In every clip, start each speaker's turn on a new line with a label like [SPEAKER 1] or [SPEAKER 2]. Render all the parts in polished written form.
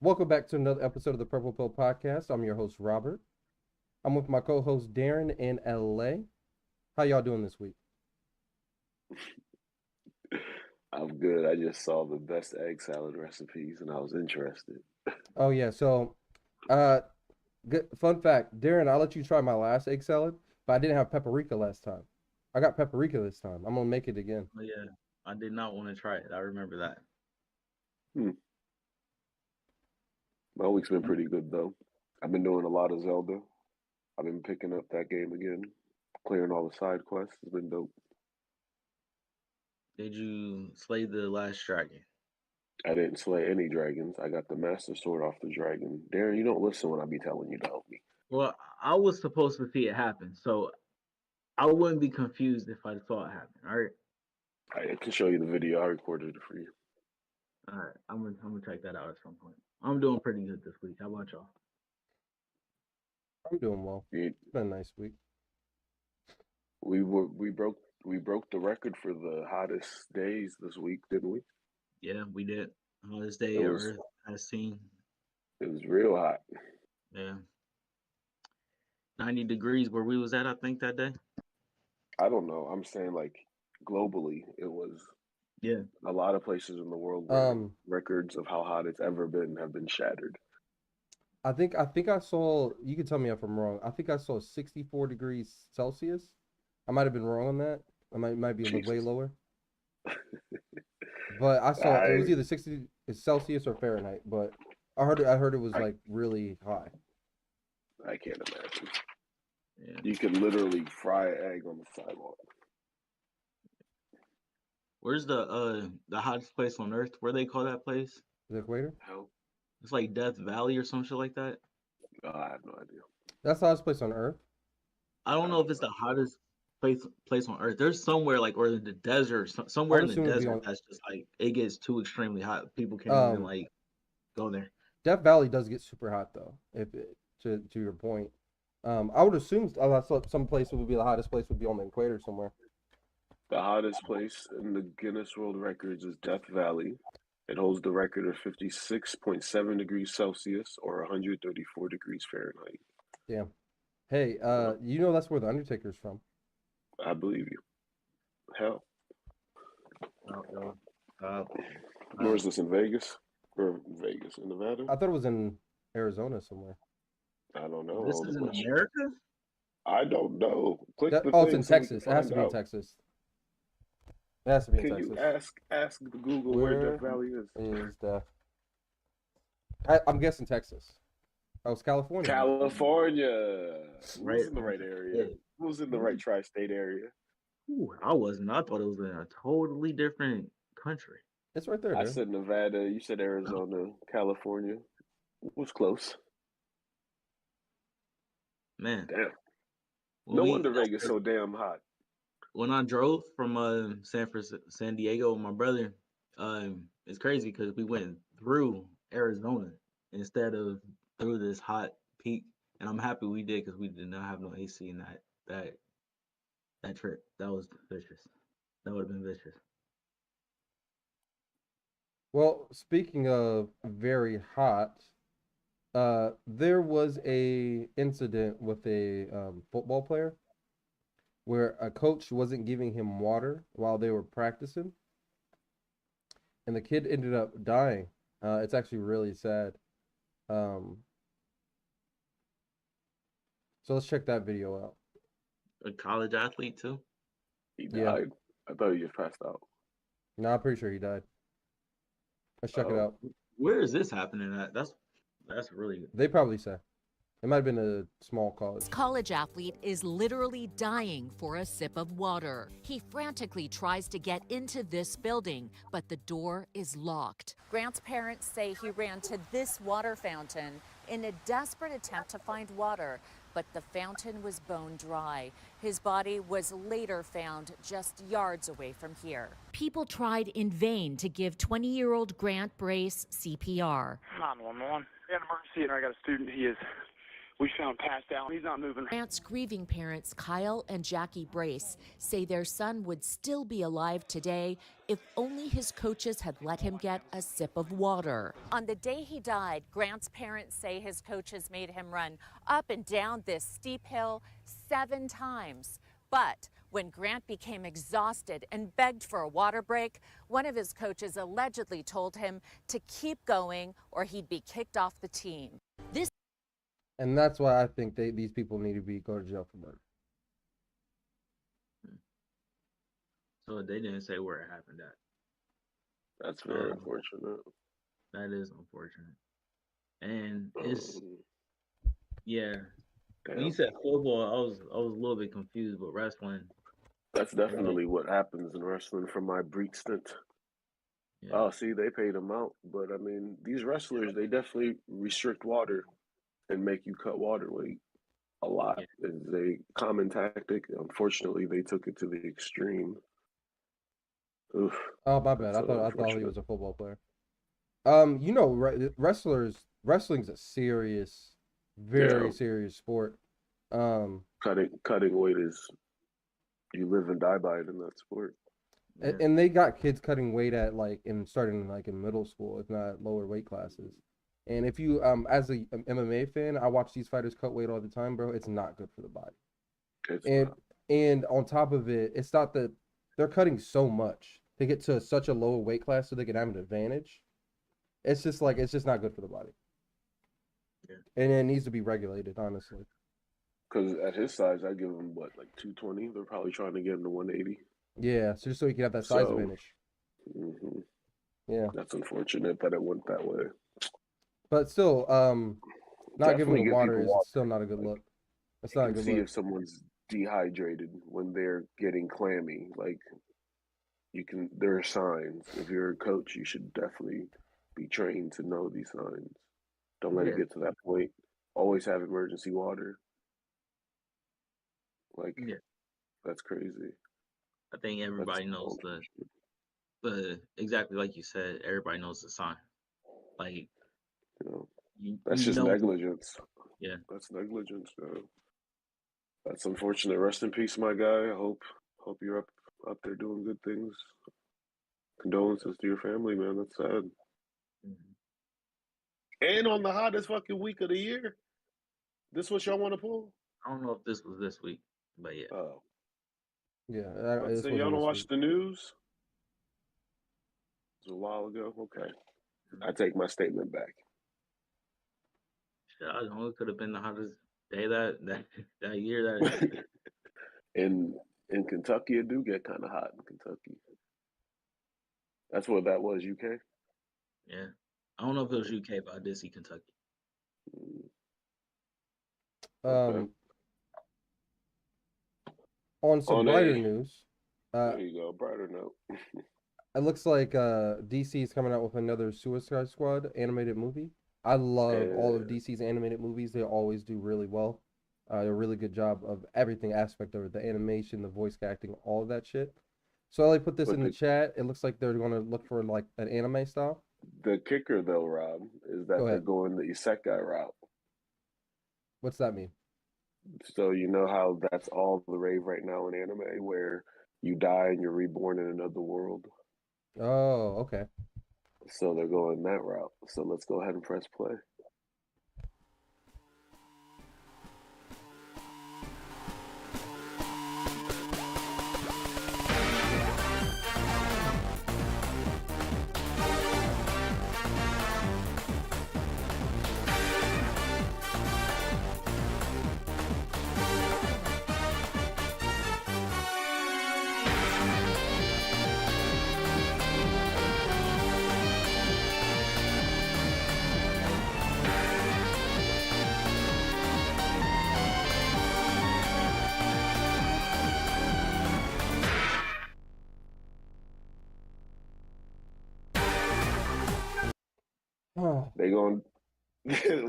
[SPEAKER 1] Welcome back to another episode of the Purple Pill Podcast. I'm your host, Robert. I'm with my co-host, Darren in LA. How y'all doing this week?
[SPEAKER 2] I'm good. I just saw the best egg salad recipes and I was interested.
[SPEAKER 1] Oh yeah, so uh good fun fact, Darren, I'll let you try my last egg salad, but I didn't have paprika last time. I got paprika this time. I'm gonna make it again.
[SPEAKER 3] Oh yeah, I did not want to try it. I remember that.
[SPEAKER 2] Hmm. My week's been pretty good though. I've been doing a lot of Zelda. I've been picking up that game again, clearing all the side quests. It's been dope.
[SPEAKER 3] Did you slay the last dragon?
[SPEAKER 2] I didn't slay any dragons. I got the Master Sword off the dragon. Darren, you don't listen when I be telling you to help me.
[SPEAKER 3] Well, I was supposed to see it happen, so I wouldn't be confused if I saw it happen. All right,
[SPEAKER 2] I can show you the video. I recorded it for you.
[SPEAKER 3] all right. I'm gonna check that out at some point. I'm doing pretty good this week. How about y'all?
[SPEAKER 1] I'm doing well.
[SPEAKER 2] We
[SPEAKER 1] It's been a nice week.
[SPEAKER 2] we broke the record for the hottest days this week, didn't we?
[SPEAKER 3] Yeah, we did. Hottest
[SPEAKER 2] It
[SPEAKER 3] day
[SPEAKER 2] was
[SPEAKER 3] Earth has seen.
[SPEAKER 2] it was real hot.
[SPEAKER 3] Yeah, 90 degrees where we was at. I think that day.
[SPEAKER 2] I don't know. I'm saying like globally, it was
[SPEAKER 3] Yeah.
[SPEAKER 2] a lot of places in the world where
[SPEAKER 1] Um,
[SPEAKER 2] records of how hot it's ever been have been shattered.
[SPEAKER 1] I think I saw. You can tell me if I'm wrong. I think I saw 64 degrees Celsius. I might have been wrong on that. I might be a little way
[SPEAKER 2] Jesus,
[SPEAKER 1] lower. But I saw it
[SPEAKER 2] I
[SPEAKER 1] was either 60 Celsius or Fahrenheit. But I heard it was
[SPEAKER 2] I
[SPEAKER 1] like really high.
[SPEAKER 2] I can't imagine.
[SPEAKER 3] Yeah.
[SPEAKER 2] You could literally fry an egg on the sidewalk.
[SPEAKER 3] Where's the hottest place on Earth? Where they call that place?
[SPEAKER 1] The equator.
[SPEAKER 2] Hell,
[SPEAKER 3] It's like Death Valley or some shit like that.
[SPEAKER 2] I have no idea.
[SPEAKER 1] That's the hottest place on Earth.
[SPEAKER 3] I don't
[SPEAKER 2] I
[SPEAKER 3] know
[SPEAKER 2] have
[SPEAKER 3] if it's
[SPEAKER 2] no
[SPEAKER 3] the
[SPEAKER 2] idea.
[SPEAKER 3] hottest place on Earth. There's somewhere like or in the desert,
[SPEAKER 1] I
[SPEAKER 3] somewhere
[SPEAKER 1] would
[SPEAKER 3] in the
[SPEAKER 1] assume it'd be
[SPEAKER 3] desert
[SPEAKER 1] on.
[SPEAKER 3] that's just like it gets too extremely hot. People can't even
[SPEAKER 1] Um,
[SPEAKER 3] like go there.
[SPEAKER 1] Death Valley does get super hot though. If it, to your point, I would assume I thought some place would be the hottest place would be on the equator somewhere.
[SPEAKER 2] The hottest place in the Guinness World Records is Death Valley. It holds the record of 56.7 degrees Celsius or 134 degrees Fahrenheit.
[SPEAKER 1] Damn. Hey,
[SPEAKER 2] Yep,
[SPEAKER 1] that's where the Undertaker's from.
[SPEAKER 2] I believe you. Hell,
[SPEAKER 3] Oh, yo, uh,
[SPEAKER 2] where
[SPEAKER 3] uh,
[SPEAKER 2] is this in Vegas? Or Vegas in Nevada?
[SPEAKER 1] I thought it was in Arizona somewhere.
[SPEAKER 2] I don't know.
[SPEAKER 3] this
[SPEAKER 2] Hold the
[SPEAKER 3] is in
[SPEAKER 2] question.
[SPEAKER 3] America.
[SPEAKER 2] I don't know. Click
[SPEAKER 1] That
[SPEAKER 2] the
[SPEAKER 1] oh, it's
[SPEAKER 2] thing
[SPEAKER 1] in
[SPEAKER 2] so we can
[SPEAKER 1] Texas. It has
[SPEAKER 2] find
[SPEAKER 1] to be in
[SPEAKER 2] out.
[SPEAKER 1] Texas. It has to be in
[SPEAKER 2] Can you
[SPEAKER 1] Texas.
[SPEAKER 2] ask Google where Death
[SPEAKER 1] Where
[SPEAKER 2] Valley is?
[SPEAKER 1] is the? I'm guessing Texas. Oh, it's California.
[SPEAKER 2] California. We
[SPEAKER 3] Right
[SPEAKER 2] was in the
[SPEAKER 3] on
[SPEAKER 2] right
[SPEAKER 3] top of
[SPEAKER 2] area.
[SPEAKER 3] it.
[SPEAKER 2] We was in the right tri-state area.
[SPEAKER 3] Ooh, I wasn't. I thought it was in a totally different country.
[SPEAKER 1] It's right there,
[SPEAKER 2] I
[SPEAKER 1] dude.
[SPEAKER 2] said Nevada. You said Arizona. California. Was close.
[SPEAKER 3] Man,
[SPEAKER 2] Damn.
[SPEAKER 3] when
[SPEAKER 2] No
[SPEAKER 3] we
[SPEAKER 2] wonder Vegas so damn hot.
[SPEAKER 3] when I drove from San Diego with my brother, it's crazy because we went through Arizona instead of through this hot peak, and I'm happy we did because we did not have no AC in that that trip. That was vicious. That would have been vicious.
[SPEAKER 1] Well, speaking of very hot, there was a incident with a football player where a coach wasn't giving him water while they were practicing, and the kid ended up dying. It's actually really sad. Um, so let's check that video out.
[SPEAKER 3] A college athlete too.
[SPEAKER 2] He
[SPEAKER 1] Yeah,
[SPEAKER 2] died. I thought he just passed out.
[SPEAKER 1] no, I'm pretty sure he died. Let's check it
[SPEAKER 2] Oh,
[SPEAKER 1] out.
[SPEAKER 3] Where is this happening at? That's really
[SPEAKER 1] They probably say it might have been a small
[SPEAKER 4] This
[SPEAKER 1] college.
[SPEAKER 4] college athlete is literally dying for a sip of water. He frantically tries to get into this building, but the door is locked. Grant's parents say he ran to this water fountain in a desperate attempt to find water, but the fountain was bone dry. His body was later found just yards away from here. People tried in vain to give 20-year-old Grant Brace CPR.
[SPEAKER 5] 911. We had an emergency, and I got a student. He is We found passed out. He's not moving.
[SPEAKER 4] Grant's grieving parents, Kyle and Jackie Brace, say their son would still be alive today if only his coaches had let him get a sip of water. On the day he died, Grant's parents say his coaches made him run up and down this steep hill 7 times. But when Grant became exhausted and begged for a water break, one of his coaches allegedly told him to keep going or he'd be kicked off the team.
[SPEAKER 1] And that's why I think these people need to go to jail for murder.
[SPEAKER 3] So they didn't say where it happened at.
[SPEAKER 2] That's very unfortunate.
[SPEAKER 3] That is unfortunate. And it's yeah. When you said football, I was a little bit confused, but wrestling.
[SPEAKER 2] That's definitely what happens in wrestling from my brief stint.
[SPEAKER 3] Yeah.
[SPEAKER 2] Oh, see, they paid them out. But I mean, these wrestlers, they definitely restrict water and make you cut water weight a lot.
[SPEAKER 3] Yeah.
[SPEAKER 2] It's a common tactic. Unfortunately, they took it to the extreme. Oof.
[SPEAKER 1] Oh, my bad.
[SPEAKER 2] That's
[SPEAKER 1] I thought he
[SPEAKER 2] unfortunate.
[SPEAKER 1] was a football player. Wrestling's a serious, very serious sport.
[SPEAKER 2] Cutting weight is, you live and die by it in that sport.
[SPEAKER 3] Yeah.
[SPEAKER 1] And they got kids cutting weight at starting in middle school, if not lower weight classes. And if you as a MMA fan, I watch these fighters cut weight all the time, bro. It's not good for the body.
[SPEAKER 2] It's
[SPEAKER 1] And
[SPEAKER 2] not.
[SPEAKER 1] and on top of it, it's not that they're cutting so much to get to such a lower weight class so they can have an advantage. It's just not good for the body.
[SPEAKER 3] Yeah.
[SPEAKER 1] And it needs to be regulated, honestly.
[SPEAKER 2] Because at his size, I give him, 220? They're probably trying to get him to 180.
[SPEAKER 1] Yeah, so just so he can have that size
[SPEAKER 2] So-
[SPEAKER 1] advantage.
[SPEAKER 2] hmm
[SPEAKER 1] Yeah.
[SPEAKER 2] That's unfortunate that it went that way.
[SPEAKER 1] But still, not giving
[SPEAKER 2] Definitely
[SPEAKER 1] them
[SPEAKER 2] give
[SPEAKER 1] water
[SPEAKER 2] people
[SPEAKER 1] is still not a good look. It's not a
[SPEAKER 2] You
[SPEAKER 1] good
[SPEAKER 2] can see
[SPEAKER 1] look.
[SPEAKER 2] if someone's dehydrated when they're getting clammy. There are signs. If you're a coach, you should definitely be trained to know these signs. Don't let it
[SPEAKER 3] Yeah.
[SPEAKER 2] get to that point. Always have emergency water.
[SPEAKER 3] Yeah.
[SPEAKER 2] That's crazy.
[SPEAKER 3] I think everybody knows the exactly like you said. Everybody knows the sign. Like
[SPEAKER 2] You know,
[SPEAKER 3] you
[SPEAKER 2] that's just
[SPEAKER 3] know,
[SPEAKER 2] negligence.
[SPEAKER 3] Yeah.
[SPEAKER 2] That's negligence, man. That's unfortunate. Rest in peace, my guy. I hope you're up there doing good things. Condolences to your family, man. That's sad.
[SPEAKER 3] Mhm.
[SPEAKER 2] And on the hottest fucking week of the year, this what y'all want to pull?
[SPEAKER 3] I don't know if this was this week, but yeah.
[SPEAKER 2] Oh,
[SPEAKER 1] Yeah,
[SPEAKER 2] let's say y'all don't watch the news. It was a while ago. Okay, I take my statement back.
[SPEAKER 3] Shit, I don't know. It could have been the hottest day that year. That
[SPEAKER 2] in Kentucky, it do get kind of hot in Kentucky. That's what that was. UK.
[SPEAKER 3] yeah. I don't know if it was UK, but I did see Kentucky.
[SPEAKER 2] Okay.
[SPEAKER 1] On some
[SPEAKER 2] On
[SPEAKER 1] brighter
[SPEAKER 2] a-
[SPEAKER 1] news,
[SPEAKER 2] There you go. Brighter note.
[SPEAKER 1] it looks like DC is coming out with another Suicide Squad animated movie. I love all of
[SPEAKER 2] Yeah.
[SPEAKER 1] DC's animated movies. They always do really well. A really good job of everything aspect of it, the animation, the voice acting, all of that shit. So I put this
[SPEAKER 2] But
[SPEAKER 1] in the chat. It looks like they're going to look for like an anime style.
[SPEAKER 2] The kicker, though, Rob, is that
[SPEAKER 1] Go
[SPEAKER 2] they're
[SPEAKER 1] ahead.
[SPEAKER 2] going the isekai route.
[SPEAKER 1] What's that mean?
[SPEAKER 2] So you know how that's all the rave right now in anime, where you die and you're reborn in another world.
[SPEAKER 1] Oh, okay.
[SPEAKER 2] So they're going that route. So let's go ahead and press play.
[SPEAKER 1] Oh,
[SPEAKER 2] They going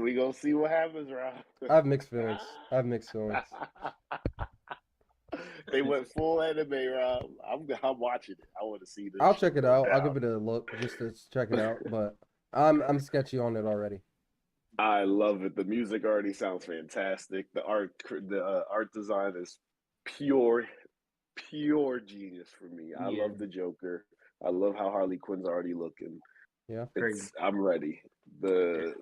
[SPEAKER 2] we gonna see what happens, Rob.
[SPEAKER 1] I have mixed feelings.
[SPEAKER 2] They went full anime, Rob. I'm watching it. I want to see this.
[SPEAKER 1] I'll
[SPEAKER 2] shit
[SPEAKER 1] check it
[SPEAKER 2] go
[SPEAKER 1] out. I'll
[SPEAKER 2] down.
[SPEAKER 1] give it a look just to check it out. But I'm sketchy on it already.
[SPEAKER 2] I love it. The music already sounds fantastic. The art design is pure, pure genius for me. I
[SPEAKER 3] Yeah,
[SPEAKER 2] love the Joker. I love how Harley Quinn's already looking.
[SPEAKER 1] Yeah.
[SPEAKER 3] crazy.
[SPEAKER 2] I'm ready. The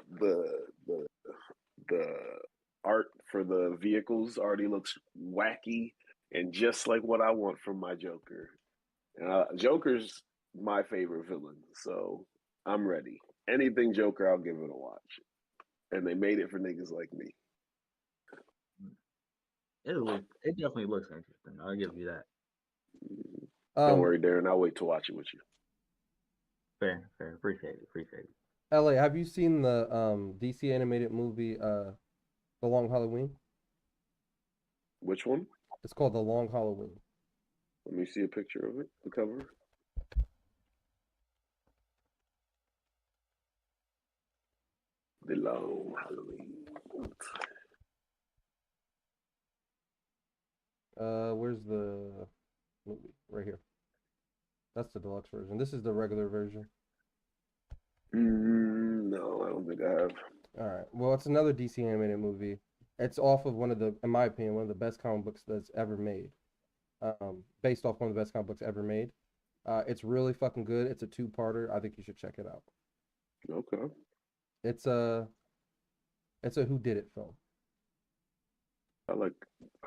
[SPEAKER 2] art for the vehicles already looks wacky and just like what I want from my Joker. Joker's my favorite villain, so I'm ready. Anything Joker, I'll give it a watch. And they made it for niggas like me.
[SPEAKER 3] It definitely looks interesting. I'll give you that.
[SPEAKER 2] Don't
[SPEAKER 1] Um,
[SPEAKER 2] worry, Darren. I'll wait to watch it with you.
[SPEAKER 3] Fair, fair. Appreciate it. Appreciate it.
[SPEAKER 1] LA, have you seen the DC animated movie The Long Halloween?
[SPEAKER 2] Which one?
[SPEAKER 1] It's called The Long Halloween.
[SPEAKER 2] Let me see a picture of it. The cover. The Long Halloween.
[SPEAKER 1] Where's the movie? Right here. That's the deluxe version. This is the regular version.
[SPEAKER 2] No, I don't think I have.
[SPEAKER 1] All right. Well, it's another DC animated movie. It's off of one of the, in my opinion, one of the best comic books that's ever made. Based off one of the best comic books ever made. It's really fucking good. It's a two-parter. I think you should check it out.
[SPEAKER 2] Okay.
[SPEAKER 1] It's a who did it film.
[SPEAKER 2] I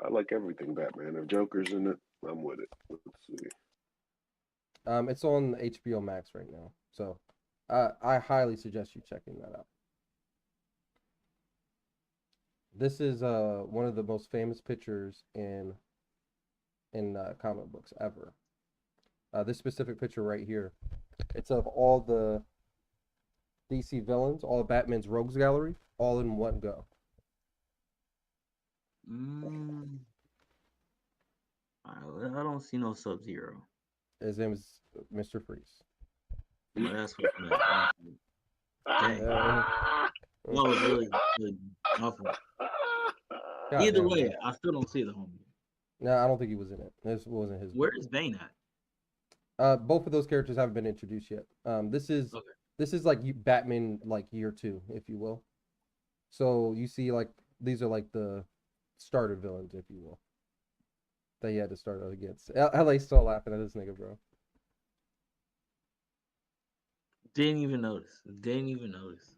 [SPEAKER 2] like everything Batman. If Joker's in it, I'm with it. Let's see.
[SPEAKER 1] It's on HBO Max right now. So, I highly suggest you checking that out. This is one of the most famous pictures in comic books ever. This specific picture right here, it's of all the DC villains, all of Batman's rogues gallery, all in one go.
[SPEAKER 3] I don't see no Sub-Zero.
[SPEAKER 1] His name is Mr. Freeze.
[SPEAKER 3] But that's what dang. That was really, really awful.
[SPEAKER 1] God
[SPEAKER 3] Either
[SPEAKER 1] damn,
[SPEAKER 3] way,
[SPEAKER 1] man.
[SPEAKER 3] I still don't see the homie.
[SPEAKER 1] No, I don't think he was in it. This wasn't his.
[SPEAKER 3] Where is Bane
[SPEAKER 1] at? Both of those characters haven't been introduced yet. This is
[SPEAKER 3] Okay.
[SPEAKER 1] this is like Batman like year 2, if you will. So you see like these are like the starter villains, if you will, that he had to start out against. LA still laughing at this nigga, bro.
[SPEAKER 3] Didn't even notice. Didn't even notice.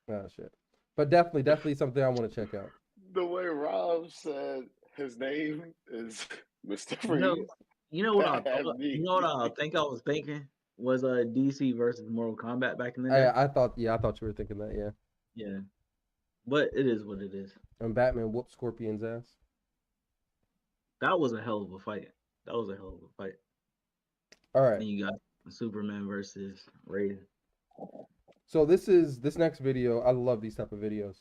[SPEAKER 1] Oh shit. But definitely something I want to check out.
[SPEAKER 2] The way Rob said his name is Mr.
[SPEAKER 3] You know,
[SPEAKER 2] Freeze.
[SPEAKER 3] you know what I
[SPEAKER 2] Had
[SPEAKER 3] thought?
[SPEAKER 2] me.
[SPEAKER 3] You know what I think I was thinking was DC versus Mortal Kombat back in the day.
[SPEAKER 1] I thought you were thinking that, yeah.
[SPEAKER 3] Yeah, but it is what it is.
[SPEAKER 1] And Batman whooped Scorpion's ass.
[SPEAKER 3] That was a hell of a fight. That was a hell of a fight.
[SPEAKER 1] All right.
[SPEAKER 3] And you got Superman versus Raiden.
[SPEAKER 1] So this next video. I love these type of videos.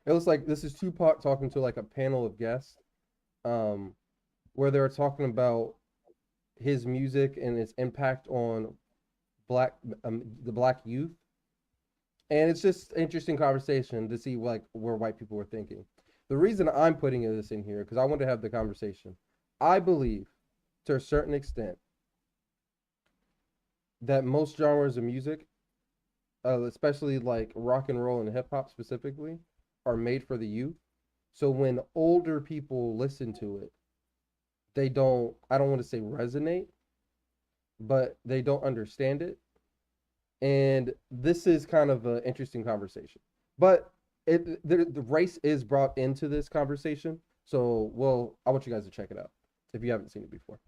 [SPEAKER 1] It looks like this is Tupac talking to like a panel of guests, where they're talking about his music and its impact on the black youth, and it's just an interesting conversation to see like where white people were thinking. The reason I'm putting this in here because I want to have the conversation. I believe, to a certain extent, that most genres of music, especially like rock and roll and hip hop specifically, are made for the youth. So when older people listen to it, they don't, I don't want to say resonate, but they don't understand it. And this is kind of an interesting conversation. But the race is brought into this conversation. So, well, I want you guys to check it out if you haven't seen it before.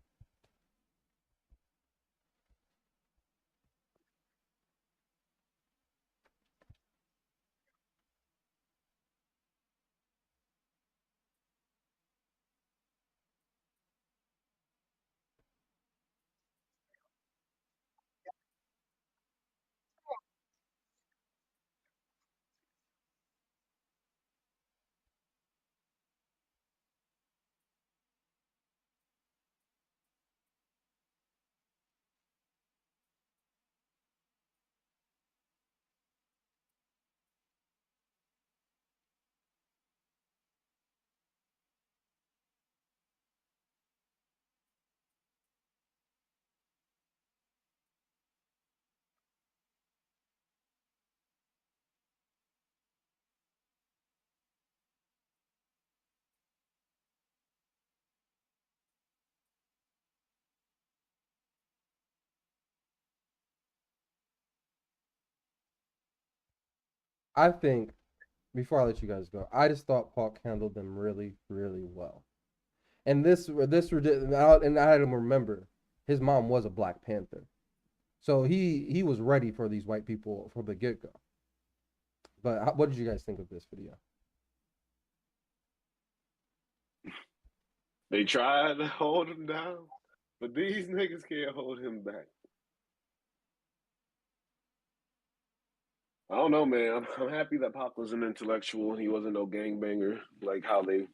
[SPEAKER 1] I think before I let you guys go, I just thought Pac handled them really, really well. And and I had him remember his mom was a Black Panther, so he was ready for these white people from the get go. But what did you guys think of this video?
[SPEAKER 2] They tried to hold him down, but these niggas can't hold him back. I don't know, man. I'm happy that Pop was an intellectual. He wasn't no gangbanger like how they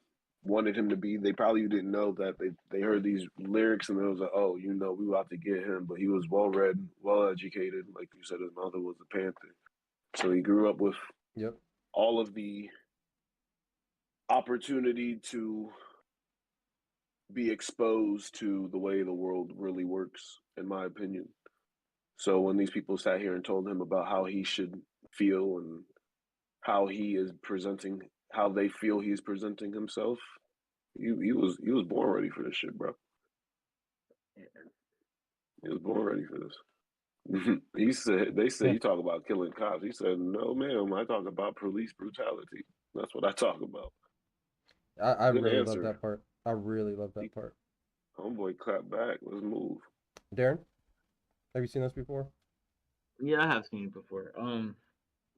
[SPEAKER 2] wanted him to be. They probably didn't know that they heard these lyrics and it was like, oh, we about to get him. But he was well read, well educated. Like you said, his mother was a Panther, so he grew up with
[SPEAKER 1] Yep.
[SPEAKER 2] all of the opportunity to be exposed to the way the world really works, in my opinion. So when these people sat here and told him about how he should feel and how he is presenting, how they feel he's presenting himself, he was born ready for this shit, bro. He was born ready for this. They said
[SPEAKER 1] Yeah.
[SPEAKER 2] you talk about killing cops. He said, no, ma'am, I talk about police brutality. That's what I talk about.
[SPEAKER 1] I
[SPEAKER 2] Good
[SPEAKER 1] really love
[SPEAKER 2] answer.
[SPEAKER 1] that part. I really love that part.
[SPEAKER 2] Homeboy, clap back. Let's move.
[SPEAKER 1] Darren, have you seen this before?
[SPEAKER 3] Yeah, I have seen it before.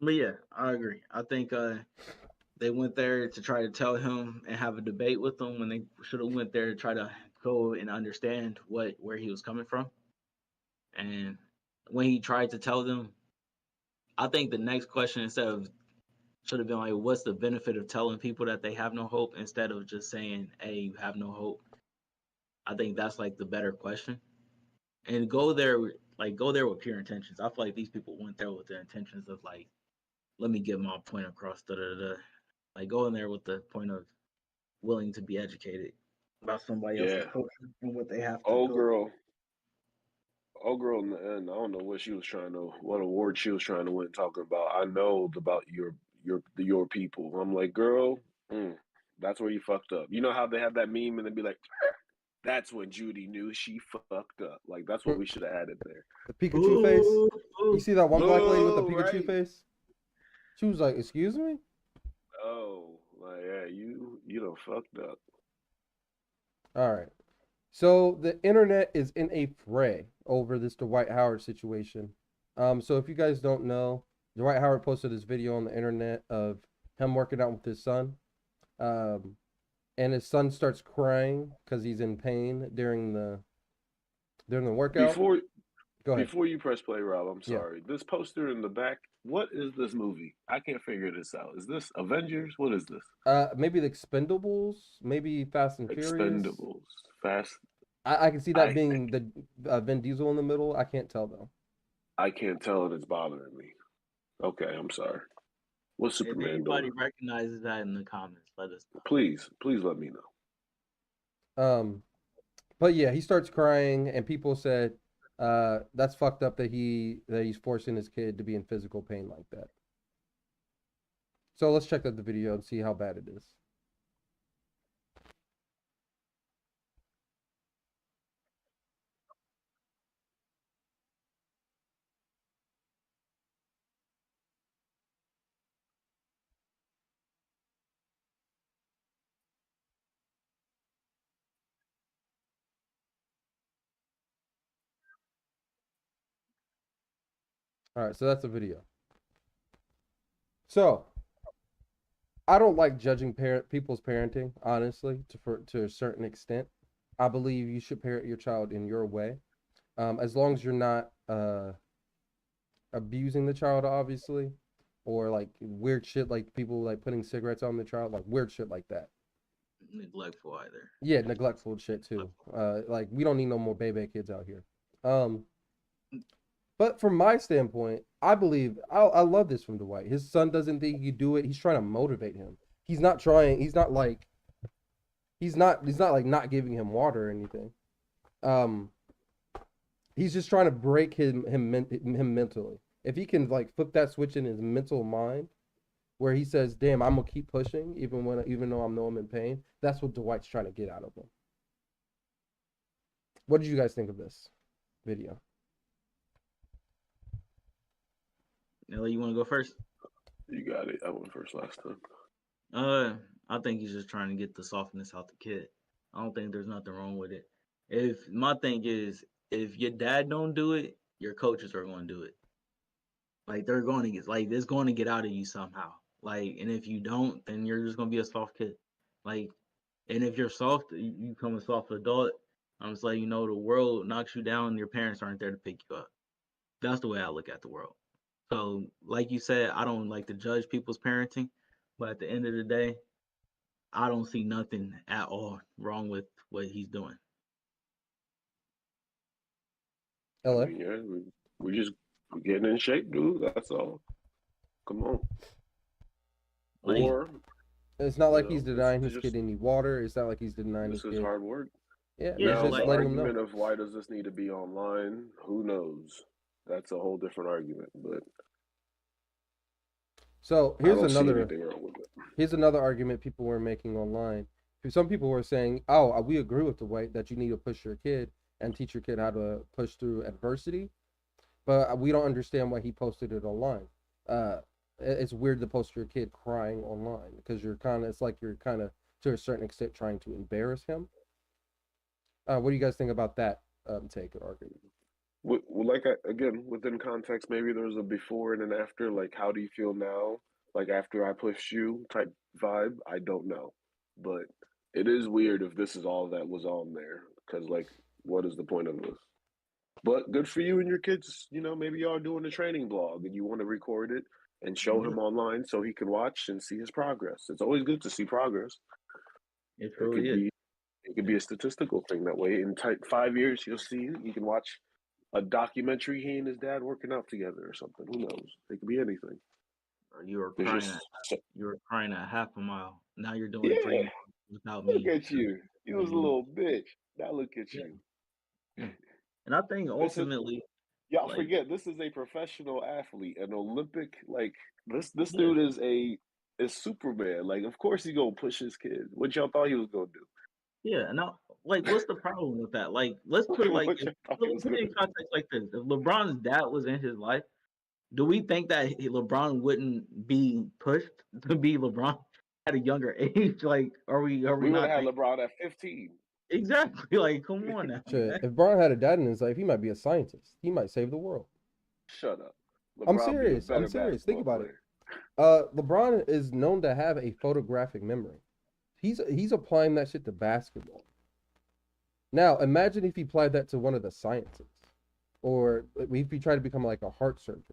[SPEAKER 3] But yeah, I agree. I think they went there to try to tell him and have a debate with him when they should have went there to try to go and understand where he was coming from. And when he tried to tell them, I think the next question instead of should have been like, what's the benefit of telling people that they have no hope instead of just saying, hey, you have no hope. I think that's like the better question. And go there with pure intentions. I feel like these people went there with the intentions of like, let me get my point across. Da da da. Like go in there with the point of willing to be educated about somebody else's
[SPEAKER 2] Yeah.
[SPEAKER 3] culture and what they have to
[SPEAKER 2] Old
[SPEAKER 3] go.
[SPEAKER 2] girl. Old girl in the end, I don't know what award she was trying to win talking about. I know about your people. I'm like, girl, that's where you fucked up. You know how they have that meme and they'd be like, that's when Judy knew she fucked up. Like that's what we should have added there.
[SPEAKER 1] The Pikachu face. You see that one black lady with the
[SPEAKER 2] Boo,
[SPEAKER 1] Pikachu
[SPEAKER 2] right.
[SPEAKER 1] face? She was like, "Excuse me."
[SPEAKER 2] Oh, like yeah, you done fucked up.
[SPEAKER 1] All right. So the internet is in a fray over this Dwight Howard situation. So if you guys don't know, Dwight Howard posted this video on the internet of him working out with his son. And his son starts crying because he's in pain during the workout.
[SPEAKER 2] Before
[SPEAKER 1] Go ahead.
[SPEAKER 2] Before you press play, Rob, I'm
[SPEAKER 1] Yeah.
[SPEAKER 2] sorry. This poster in the back, what is this movie? I can't figure this out. Is this Avengers? What is this?
[SPEAKER 1] Maybe the Expendables, maybe Fast and Furious.
[SPEAKER 2] Expendables. Fast.
[SPEAKER 1] I can see that being the Vin Diesel in the middle. I can't tell though.
[SPEAKER 2] I can't tell and it's bothering me. Okay, I'm sorry. What's
[SPEAKER 3] If
[SPEAKER 2] Superman
[SPEAKER 3] anybody
[SPEAKER 2] doing?
[SPEAKER 3] recognizes that in the comments, let us know.
[SPEAKER 2] Please let me know.
[SPEAKER 1] But yeah, he starts crying, and people said, that's fucked up that he's forcing his kid to be in physical pain like that. So let's check out the video and see how bad it is. All right, so that's the video. So I don't like judging people's parenting, honestly, to a certain extent. I believe you should parent your child in your way, as long as you're not abusing the child, obviously, or like weird shit like people like putting cigarettes on the child, like weird shit like that.
[SPEAKER 3] Neglectful either.
[SPEAKER 1] Yeah, neglectful shit too. Like we don't need no more baby kids out here. But from my standpoint, I believe I love this from Dwight. His son doesn't think he can do it. He's trying to motivate him. He's not trying. He's not like not giving him water or anything. He's just trying to break him mentally. If he can like flip that switch in his mental mind, where he says, "Damn, I'm gonna keep pushing even though I'm in pain." That's what Dwight's trying to get out of him. What did you guys think of this video?
[SPEAKER 3] Nelly, you want to go first?
[SPEAKER 2] You got it. I went first last time.
[SPEAKER 3] I think he's just trying to get the softness out the kid. I don't think there's nothing wrong with it. If my thing is, if your dad don't do it, your coaches are going to do it. Like they're going to get, like it's going to get out of you somehow. Like, and if you don't, then you're just going to be a soft kid. Like, and if you're soft, you become a soft adult. I'm just like, the world knocks you down. Your parents aren't there to pick you up. That's the way I look at the world. So, like you said, I don't like to judge people's parenting, but at the end of the day, I don't see nothing at all wrong with what he's doing.
[SPEAKER 2] I
[SPEAKER 1] LA.
[SPEAKER 2] mean, yeah, we're getting in shape, dude. That's all. Come on.
[SPEAKER 3] Like,
[SPEAKER 2] Or
[SPEAKER 1] It's not like
[SPEAKER 2] know,
[SPEAKER 1] he's
[SPEAKER 2] it's
[SPEAKER 1] denying his
[SPEAKER 2] just-
[SPEAKER 1] kid any water. It's not like he's denying
[SPEAKER 2] this
[SPEAKER 1] his
[SPEAKER 2] is
[SPEAKER 1] kid.
[SPEAKER 2] hard work.
[SPEAKER 1] Yeah,
[SPEAKER 3] Yeah,
[SPEAKER 2] Now,
[SPEAKER 1] he's just
[SPEAKER 2] the
[SPEAKER 1] letting him
[SPEAKER 2] argument
[SPEAKER 1] know.
[SPEAKER 2] of why does this need to be online? Who knows? That's a whole different argument, but
[SPEAKER 1] So
[SPEAKER 2] I
[SPEAKER 1] here's
[SPEAKER 2] don't see
[SPEAKER 1] another
[SPEAKER 2] anything wrong with it.
[SPEAKER 1] here's another argument people were making online. Some people were saying, "Oh, we agree with the way that you need to push your kid and teach your kid how to push through adversity," but we don't understand why he posted it online. It's weird to post your kid crying online because it's like you're kind of to a certain extent trying to embarrass him. What do you guys think about that take or argument?
[SPEAKER 2] Well, again, within context, maybe there's a before and an after. Like, how do you feel now? Like, after I pushed you type vibe? I don't know. But it is weird if this is all that was on there. Because, like, what is the point of this? But good for you and your kids. Maybe y'all doing a training blog and you want to record it and show him online so he can watch and see his progress. It's always good to see progress.
[SPEAKER 3] it truly is.
[SPEAKER 2] It could be a statistical thing that way. In 5 years, you'll see. You can watch a documentary. He and his dad working out together or something. Who knows? It could be anything.
[SPEAKER 3] You were
[SPEAKER 2] There's
[SPEAKER 3] crying
[SPEAKER 2] just
[SPEAKER 3] at half a mile. Now you're doing 3
[SPEAKER 2] yeah.
[SPEAKER 3] miles without
[SPEAKER 2] Look
[SPEAKER 3] me.
[SPEAKER 2] at you. You was a little bitch. Now look at you.
[SPEAKER 3] And I think ultimately,
[SPEAKER 2] Y'all
[SPEAKER 3] like,
[SPEAKER 2] forget this is a professional athlete, an Olympic. Like this
[SPEAKER 3] Yeah.
[SPEAKER 2] dude is Superman. Like of course he gonna push his kid. What y'all thought he was gonna do?
[SPEAKER 3] yeah, now, like, what's the problem with that? Like, let's put it like,
[SPEAKER 2] What y'all thought he
[SPEAKER 3] let's
[SPEAKER 2] was
[SPEAKER 3] put it
[SPEAKER 2] gonna
[SPEAKER 3] in
[SPEAKER 2] do?
[SPEAKER 3] context like this. If LeBron's dad was in his life, do we think that LeBron wouldn't be pushed to be LeBron at a younger age? Like, are we
[SPEAKER 2] We would
[SPEAKER 3] not
[SPEAKER 2] have had
[SPEAKER 3] thinking?
[SPEAKER 2] LeBron at 15.
[SPEAKER 3] Exactly. Like, come on now.
[SPEAKER 1] Shit,
[SPEAKER 3] man.
[SPEAKER 1] if Brian had a dad in his life, he might be a scientist. He might save the world.
[SPEAKER 2] Shut up.
[SPEAKER 1] I'm
[SPEAKER 2] LeBron be a
[SPEAKER 1] serious.
[SPEAKER 2] better
[SPEAKER 1] I'm serious. Think
[SPEAKER 2] basketball
[SPEAKER 1] about it.
[SPEAKER 2] player.
[SPEAKER 1] LeBron is known to have a photographic memory. He's applying that shit to basketball. Now, imagine if he applied that to one of the sciences, or if he tried to become like a heart surgeon.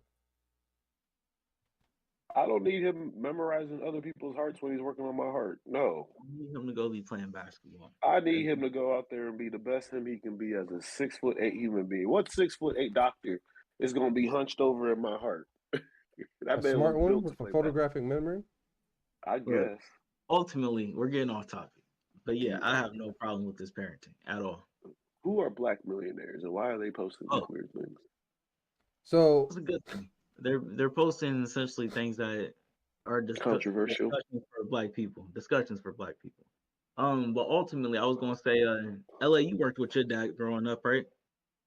[SPEAKER 2] I don't need him memorizing other people's hearts when he's working on my heart. No.
[SPEAKER 3] I need him to go be playing basketball.
[SPEAKER 2] I need him to go out there and be the best him he can be as a 6'8" human being. What 6'8" doctor is gonna be hunched over in my heart? That
[SPEAKER 1] A
[SPEAKER 2] man
[SPEAKER 1] smart
[SPEAKER 2] was
[SPEAKER 1] one
[SPEAKER 2] built to
[SPEAKER 1] with
[SPEAKER 2] play
[SPEAKER 1] a photographic memory.
[SPEAKER 2] I
[SPEAKER 3] Look,
[SPEAKER 2] guess.
[SPEAKER 3] ultimately, we're getting off topic. But yeah, I have no problem with this parenting at all.
[SPEAKER 2] Who are black millionaires and why are they posting these
[SPEAKER 3] Oh.
[SPEAKER 2] weird things?
[SPEAKER 1] So
[SPEAKER 3] It's a good thing. They're posting essentially things that are
[SPEAKER 2] Controversial.
[SPEAKER 3] discussions for black people. Discussions for black people. But ultimately, I was gonna say, LA, you worked with your dad growing up, right?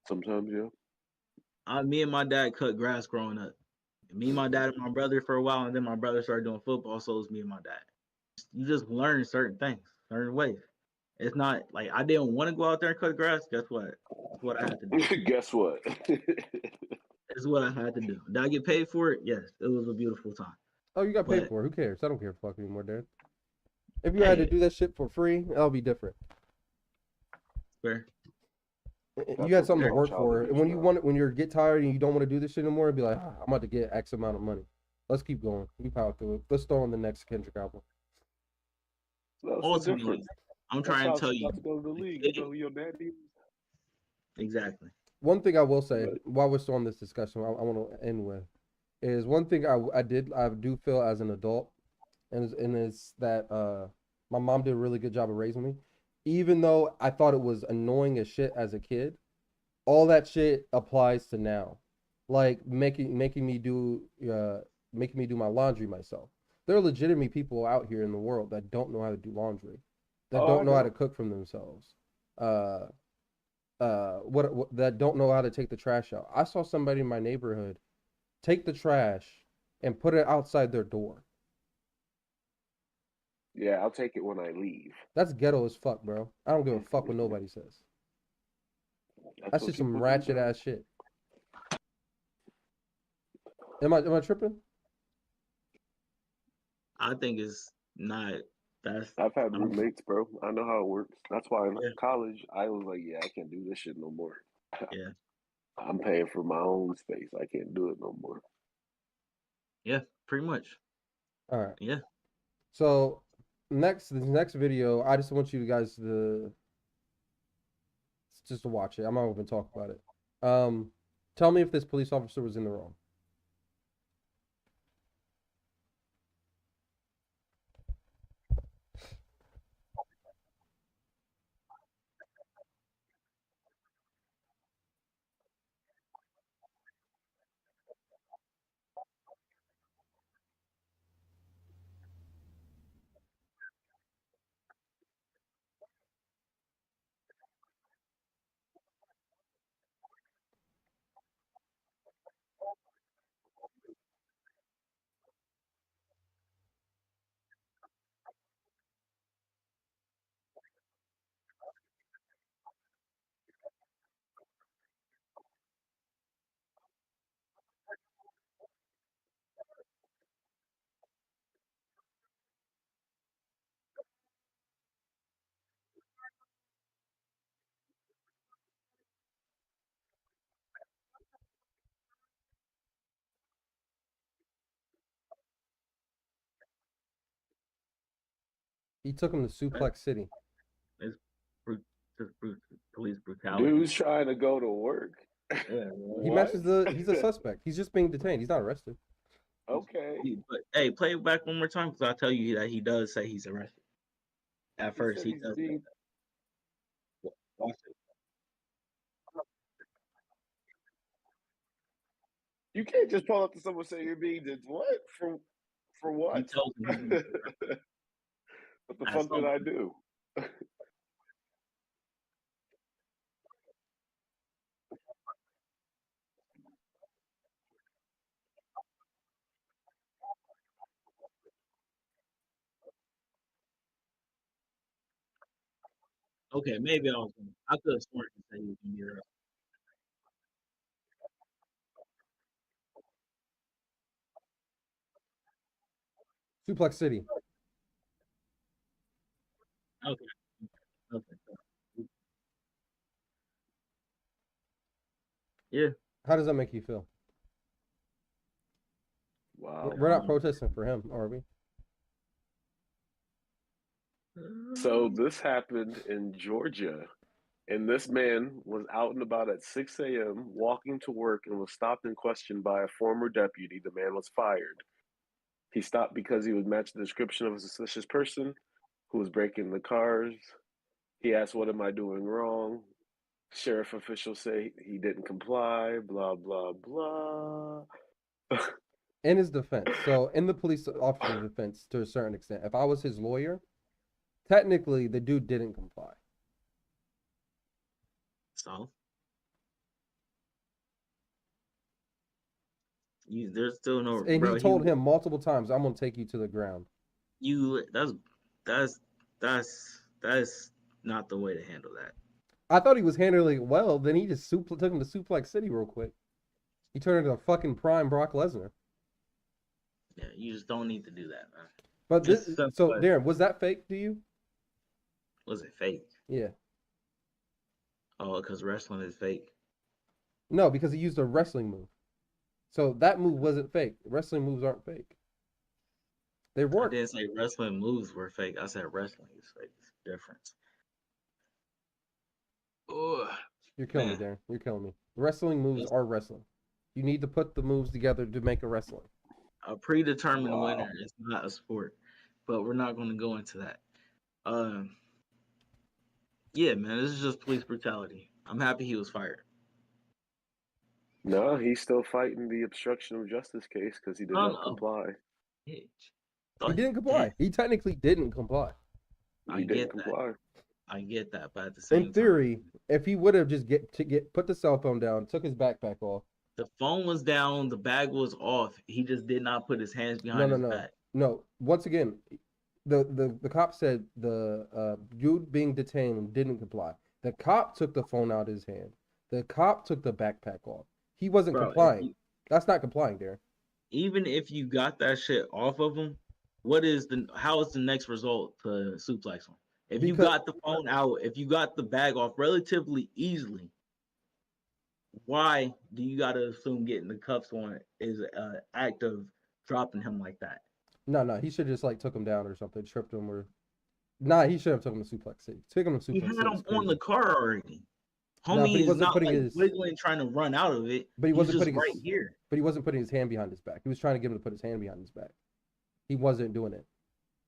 [SPEAKER 2] Sometimes, yeah.
[SPEAKER 3] Me and my dad cut grass growing up. Me, my dad, and my brother for a while, and then my brother started doing football, so it was me and my dad. You just learn certain things, certain ways. It's not like I didn't want to go out there and cut grass. Guess what? That's what I had to do.
[SPEAKER 2] Guess what?
[SPEAKER 3] It's what I had to do. Did I get paid for it? Yes. It was a beautiful time.
[SPEAKER 1] you got paid
[SPEAKER 3] But-
[SPEAKER 1] for it. Who cares? I don't care fuck anymore, Dad. If you had to
[SPEAKER 3] Hey.
[SPEAKER 1] do that shit for free, that'll be different.
[SPEAKER 3] Fair.
[SPEAKER 1] You had something to
[SPEAKER 2] okay.
[SPEAKER 1] work for, and when you get tired and you don't want to do this shit anymore, it'd be like, I'm about to get X amount of money. Let's keep going. We power through it. Let's throw in the next Kendrick album.
[SPEAKER 2] That's the
[SPEAKER 3] Ultimately,
[SPEAKER 2] difference.
[SPEAKER 3] I'm
[SPEAKER 2] That's
[SPEAKER 3] trying
[SPEAKER 2] how
[SPEAKER 3] to tell
[SPEAKER 2] it's
[SPEAKER 3] you
[SPEAKER 2] about to go to the league. You know who your daddy is?
[SPEAKER 3] exactly.
[SPEAKER 1] One thing I will say
[SPEAKER 2] Right.
[SPEAKER 1] while we're still on this discussion, I want to end with is one thing I do feel as an adult, and it's that my mom did a really good job of raising me, even though I thought it was annoying as shit as a kid. All that shit applies to now, like making me do my laundry myself. There are legitimately people out here in the world that don't know how to do laundry, that
[SPEAKER 2] Oh,
[SPEAKER 1] don't
[SPEAKER 2] I
[SPEAKER 1] know how
[SPEAKER 2] know.
[SPEAKER 1] to cook for themselves. What that don't know how to take the trash out. I saw somebody in my neighborhood take the trash and put it outside their door.
[SPEAKER 2] Yeah, I'll take it when I leave.
[SPEAKER 1] That's ghetto as fuck, bro. I don't give a fuck what nobody says. That's
[SPEAKER 2] what
[SPEAKER 1] just some
[SPEAKER 2] people do,
[SPEAKER 1] ratchet
[SPEAKER 2] bro.
[SPEAKER 1] ass shit. Am I tripping?
[SPEAKER 3] I think it's not. That's
[SPEAKER 2] I've had
[SPEAKER 3] I don't-
[SPEAKER 2] roommates, bro. I know how it works. That's why in
[SPEAKER 3] Yeah.
[SPEAKER 2] college I was like, yeah, I can't do this shit no more.
[SPEAKER 3] Yeah.
[SPEAKER 2] I'm paying for my own space. I can't do it no more.
[SPEAKER 3] Yeah, pretty much.
[SPEAKER 1] All right.
[SPEAKER 3] Yeah.
[SPEAKER 1] So this next video, I just want you guys to just to watch it. I'm not even talk about it. Tell me if this police officer was in the wrong. He took him to Suplex City.
[SPEAKER 3] It's police brutality.
[SPEAKER 2] Dude's trying to go to work.
[SPEAKER 3] Yeah.
[SPEAKER 1] He matches he's a suspect. He's just being detained. He's not arrested.
[SPEAKER 2] Okay.
[SPEAKER 3] But hey, play it back one more time because I'll tell you that he does say he's arrested. At first,
[SPEAKER 2] said
[SPEAKER 3] he
[SPEAKER 2] he's
[SPEAKER 3] does.
[SPEAKER 2] being-
[SPEAKER 3] Watch it.
[SPEAKER 2] You can't just pull up to someone saying you're being what? For what?
[SPEAKER 3] He tells him he's
[SPEAKER 2] What the
[SPEAKER 3] At
[SPEAKER 2] fuck
[SPEAKER 3] some
[SPEAKER 2] did I
[SPEAKER 3] point.
[SPEAKER 2] do?
[SPEAKER 3] Okay, maybe I could have sworn he said he was gonna be arrested.
[SPEAKER 1] Suplex City.
[SPEAKER 3] Okay. Okay. Yeah.
[SPEAKER 1] How does that make you feel?
[SPEAKER 2] Wow.
[SPEAKER 1] We're not protesting for him, are we?
[SPEAKER 2] So this happened in Georgia, and this man was out and about at 6 a.m. walking to work and was stopped and questioned by a former deputy. The man was fired. He stopped because he would match the description of a suspicious person who was breaking the cars. He asked, "What am I doing wrong?" Sheriff officials say he didn't comply, blah, blah, blah.
[SPEAKER 1] In his defense, so in the police officer's defense, to a certain extent, if I was his lawyer, technically the dude didn't comply.
[SPEAKER 3] So there's still no.
[SPEAKER 1] And
[SPEAKER 3] Bro,
[SPEAKER 1] he told him multiple times, "I'm gonna take you to the ground."
[SPEAKER 3] That's not the way to handle that.
[SPEAKER 1] I thought he was handling it well. Then he just took him to Suplex City real quick. He turned into a fucking prime Brock Lesnar.
[SPEAKER 3] Yeah, you just don't need to do that, man.
[SPEAKER 1] But this,
[SPEAKER 3] It's stuff
[SPEAKER 1] so
[SPEAKER 3] like-
[SPEAKER 1] Darren, was that fake to you?
[SPEAKER 3] Was it fake?
[SPEAKER 1] Yeah.
[SPEAKER 3] Oh, because wrestling is fake.
[SPEAKER 1] No, because he used a wrestling move. So that move wasn't fake. Wrestling moves aren't fake. They
[SPEAKER 3] I
[SPEAKER 1] work.
[SPEAKER 3] didn't say wrestling moves were fake. I said wrestling is fake. It's a difference. Ugh.
[SPEAKER 1] You're killing me, Darren. You're killing me. Wrestling moves are wrestling. You need to put the moves together to make a wrestling.
[SPEAKER 3] A predetermined
[SPEAKER 2] Wow.
[SPEAKER 3] winner is not a sport, but we're not going to go into that. Yeah, man, this is just police brutality. I'm happy he was fired.
[SPEAKER 2] No, he's still fighting the obstruction of justice case because he did not comply.
[SPEAKER 1] He didn't comply. He technically didn't comply.
[SPEAKER 3] I
[SPEAKER 2] He didn't
[SPEAKER 3] get that.
[SPEAKER 2] comply.
[SPEAKER 3] I get that, but at the same
[SPEAKER 1] In theory, if he would have just put the cell phone down, took his backpack off,
[SPEAKER 3] The phone was down, the bag was off. He just did not put his hands behind his back.
[SPEAKER 1] No. Once again, the cop said the dude being detained didn't comply. The cop took the phone out of his hand. The cop took the backpack off. He wasn't complying. That's not complying, Darren.
[SPEAKER 3] Even if you got that shit off of him, how is the next result to suplex him? If you got the phone out, if you got the bag off relatively easily, why do you gotta assume getting the cuffs on is an act of dropping him like that?
[SPEAKER 1] No, he should just like took him down or something, tripped him or. Nah, he should have took him to Suplex City. Took him to Suplex City.
[SPEAKER 3] He had him on the car already.
[SPEAKER 1] Nah,
[SPEAKER 3] Homie is not like wiggling, trying to run out of it.
[SPEAKER 1] But he wasn't putting
[SPEAKER 3] right here.
[SPEAKER 1] But he wasn't putting his hand behind his back. He was trying to get him to put his hand behind his back. He wasn't doing it.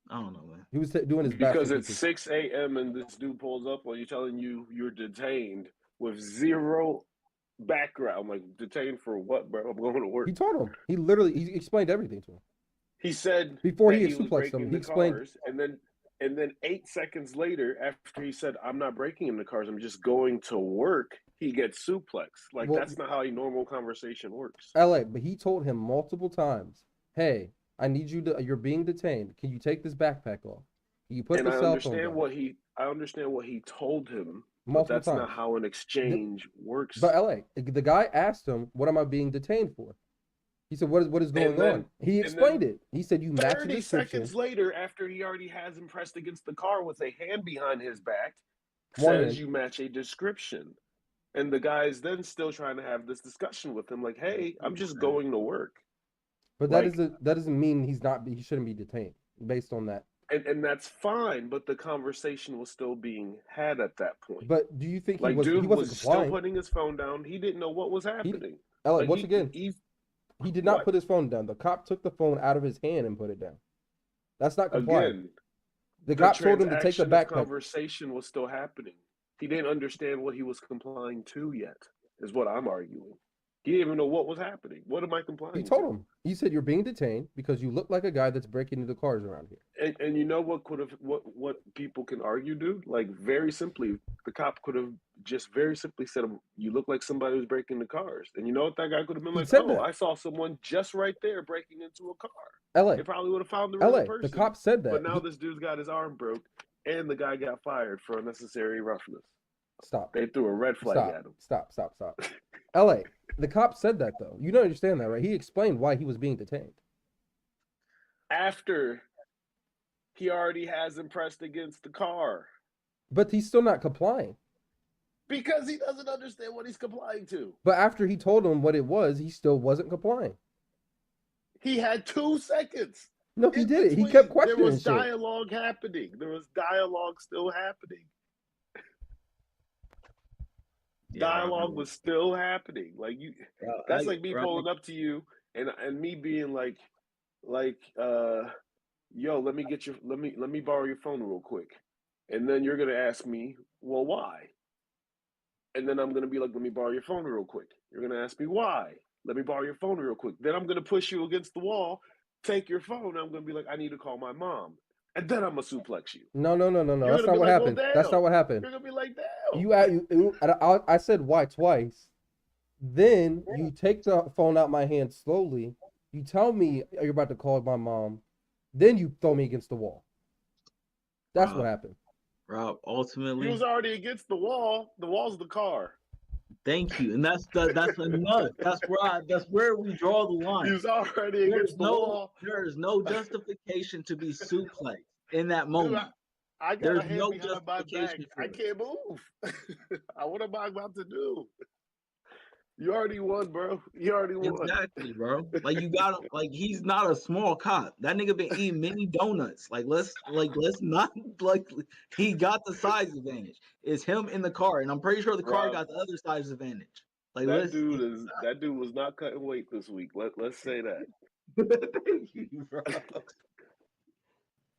[SPEAKER 3] I don't know, man.
[SPEAKER 1] He was doing his back.
[SPEAKER 2] Because it's 6 a.m. and this dude pulls up while you're telling you you're detained with zero background. Like, detained for what, bro? I'm going to work.
[SPEAKER 1] He told him. He explained everything to him.
[SPEAKER 2] He said
[SPEAKER 1] before he
[SPEAKER 2] was
[SPEAKER 1] suplexed him, he
[SPEAKER 2] explained
[SPEAKER 1] cars,
[SPEAKER 2] and then 8 seconds later, after he said, "I'm not breaking in the cars, I'm just going to work," he gets suplexed. Like, that's not how a normal conversation works.
[SPEAKER 1] LA, but he told him multiple times, "Hey, I need you to. You're being detained. Can you take this backpack off? Can you put the cell phone down?"
[SPEAKER 2] I understand what he told him.
[SPEAKER 1] Multiple
[SPEAKER 2] but that's
[SPEAKER 1] times.
[SPEAKER 2] not how an exchange works.
[SPEAKER 1] But LA, the guy asked him, "What am I being detained for?" He said, "What is going on?" He explained it. He said, "You match the
[SPEAKER 2] 30
[SPEAKER 1] description."
[SPEAKER 2] seconds later, after he already has him pressed against the car with a hand behind his back, says you match a description. And the guy's then still trying to have this discussion with him, like, "Hey, I'm just going to work."
[SPEAKER 1] But that doesn't mean he shouldn't be detained based on that.
[SPEAKER 2] And that's fine, but the conversation was still being had at that point.
[SPEAKER 1] But do you think
[SPEAKER 2] he
[SPEAKER 1] wasn't
[SPEAKER 2] still putting his phone down? He didn't know what was happening.
[SPEAKER 1] He did not put his phone down. The cop took the phone out of his hand and put it down. That's not complying.
[SPEAKER 2] Again,
[SPEAKER 1] the cop told him to take the backpack.
[SPEAKER 2] Conversation was still happening. He didn't understand what he was complying to yet, is what I'm arguing. He didn't even know what was happening. What am I complying to?
[SPEAKER 1] He told him. He said, "You're being detained because you look like a guy that's breaking into cars around here."
[SPEAKER 2] And you know what people can argue, dude? Like, very simply, the cop could have just very simply said, "You look like somebody who's breaking into cars." And you know what that guy could have been like? "Oh, I saw someone just right there breaking into a car."
[SPEAKER 1] LA.
[SPEAKER 2] They probably would have found the real person.
[SPEAKER 1] The cop said that.
[SPEAKER 2] But now this dude's got his arm broke, and the guy got fired for unnecessary roughness.
[SPEAKER 1] Stop.
[SPEAKER 2] They threw a red flag at him.
[SPEAKER 1] Stop. LA. The cop said that, though. You don't understand that, right? He explained why he was being detained.
[SPEAKER 2] After he already has him pressed against the car.
[SPEAKER 1] But he's still not complying.
[SPEAKER 2] Because he doesn't understand what he's complying to.
[SPEAKER 1] But after he told him what it was, he still wasn't complying.
[SPEAKER 2] He had 2 seconds.
[SPEAKER 1] No, he did it. He kept questioning.
[SPEAKER 2] There was dialogue happening. There was dialogue still happening. Dialogue was still happening. Like that's like me pulling up to you and me being like, yo, let me borrow your phone real quick. And then you're gonna ask me, well, why? And then I'm gonna be like, let me borrow your phone real quick. You're gonna ask me why? Let me borrow your phone real quick. Then I'm gonna push you against the wall, take your phone, and I'm gonna be like, I need to call my mom. And then I'm gonna suplex you.
[SPEAKER 1] No. That's not what happened. That's not what happened.
[SPEAKER 2] You're gonna be like, damn.
[SPEAKER 1] I said why twice. Then you take the phone out my hand slowly. You tell me you're about to call my mom. Then you throw me against the wall. That's what happened.
[SPEAKER 3] Rob, ultimately,
[SPEAKER 2] he was already against the wall. The wall's the car.
[SPEAKER 3] Thank you, and that's enough. That's where we draw the line.
[SPEAKER 2] He was already against the wall.
[SPEAKER 3] There is no justification to be suplexed in that moment.
[SPEAKER 2] I got a hand behind my back. I can't move. What am I about to do? You already won, bro. You already won.
[SPEAKER 3] Exactly, bro. Like, you got him. Like, he's not a small cop. That nigga been eating many donuts. Let's not he got the size advantage. It's him in the car, and I'm pretty sure the car got the other size advantage. Like,
[SPEAKER 2] that dude was not cutting weight this week. Let's say that.
[SPEAKER 3] Thank you, bro.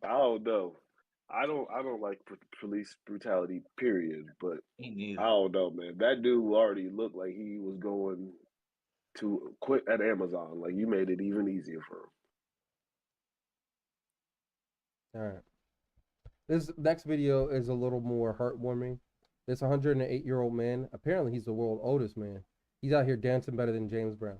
[SPEAKER 2] I don't know. I don't like police brutality, period. But I don't know, man. That dude already looked like he was going to quit at Amazon. Like, you made it even easier for him.
[SPEAKER 1] All right. This next video is a little more heartwarming. This 108-year-old man, apparently he's the world's oldest man. He's out here dancing better than James Brown.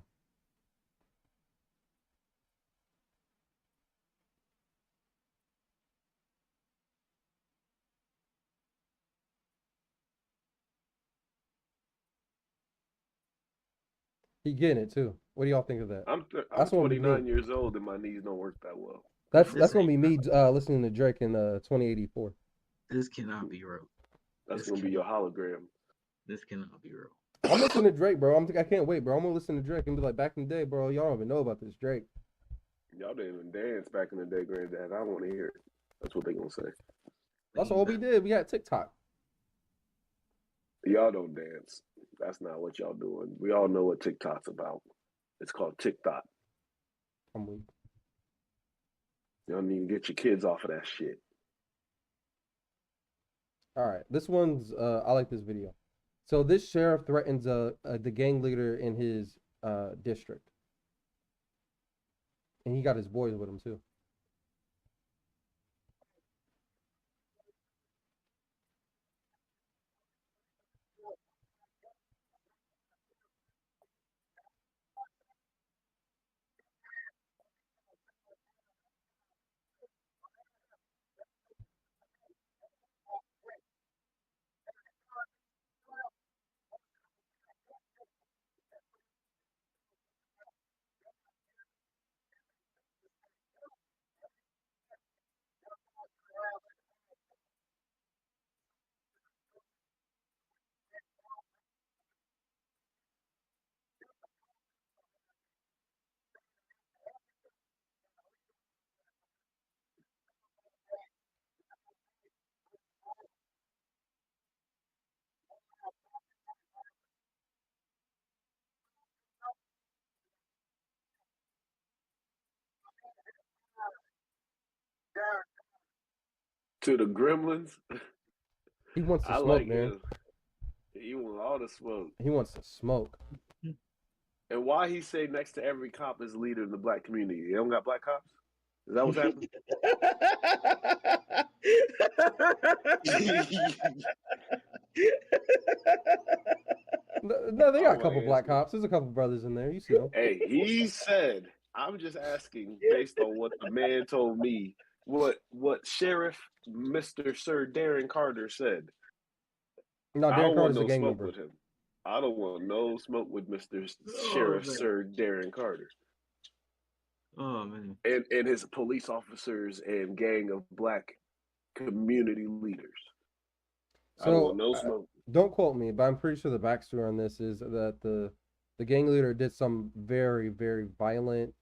[SPEAKER 1] He getting it too. What do y'all think of that?
[SPEAKER 2] I'm
[SPEAKER 1] That's gonna be
[SPEAKER 2] 29
[SPEAKER 1] me.
[SPEAKER 2] years old and my knees don't work that well.
[SPEAKER 1] That's
[SPEAKER 3] This
[SPEAKER 1] gonna
[SPEAKER 3] ain't
[SPEAKER 1] be me listening to Drake in 2084.
[SPEAKER 3] This cannot be real.
[SPEAKER 2] That's
[SPEAKER 3] This
[SPEAKER 2] gonna be your hologram.
[SPEAKER 3] This cannot be real.
[SPEAKER 1] I'm listening to Drake, bro. I can't wait, bro. I'm gonna listen to Drake and be like, back in the day, bro, y'all don't even know about this Drake.
[SPEAKER 2] Y'all didn't even dance back in the day, granddad. I want to hear it. That's what they gonna say.
[SPEAKER 1] That's all we did. We had TikTok.
[SPEAKER 2] Y'all don't dance. That's not what y'all doing. We all know what TikTok's about. It's called TikTok.
[SPEAKER 1] I'm weak.
[SPEAKER 2] Y'all need to get your kids off of that shit.
[SPEAKER 1] All right, this one's I like this video. So this sheriff threatens the gang leader in his district, and he got his boys with him too.
[SPEAKER 2] To the gremlins,
[SPEAKER 1] He wants to
[SPEAKER 2] I
[SPEAKER 1] smoke,
[SPEAKER 2] like
[SPEAKER 1] man.
[SPEAKER 2] him. He want all the smoke.
[SPEAKER 1] He wants to smoke.
[SPEAKER 2] And why he say next to every cop is a leader in the black community? They don't got black cops? Is that what's happening?
[SPEAKER 1] No, they got
[SPEAKER 2] Oh,
[SPEAKER 1] a couple
[SPEAKER 2] my
[SPEAKER 1] black
[SPEAKER 2] goodness.
[SPEAKER 1] cops. There's a couple brothers in there. You see them.
[SPEAKER 2] Hey, he said, I'm just asking based on what the man told me, what Sheriff Mr. Sir Darren Carter said.
[SPEAKER 1] No,
[SPEAKER 2] I
[SPEAKER 1] Darren
[SPEAKER 2] don't want
[SPEAKER 1] Carter's a
[SPEAKER 2] no
[SPEAKER 1] gang
[SPEAKER 2] smoke
[SPEAKER 1] member.
[SPEAKER 2] with him. I don't want no smoke with Mr.
[SPEAKER 3] Oh,
[SPEAKER 2] Sheriff
[SPEAKER 3] man.
[SPEAKER 2] Sir Darren Carter
[SPEAKER 3] Oh man.
[SPEAKER 2] and his police officers and gang of black community leaders. I don't want
[SPEAKER 1] So
[SPEAKER 2] no smoke.
[SPEAKER 1] don't quote me, but I'm pretty sure the backstory on this is that the gang leader did some very, very violent,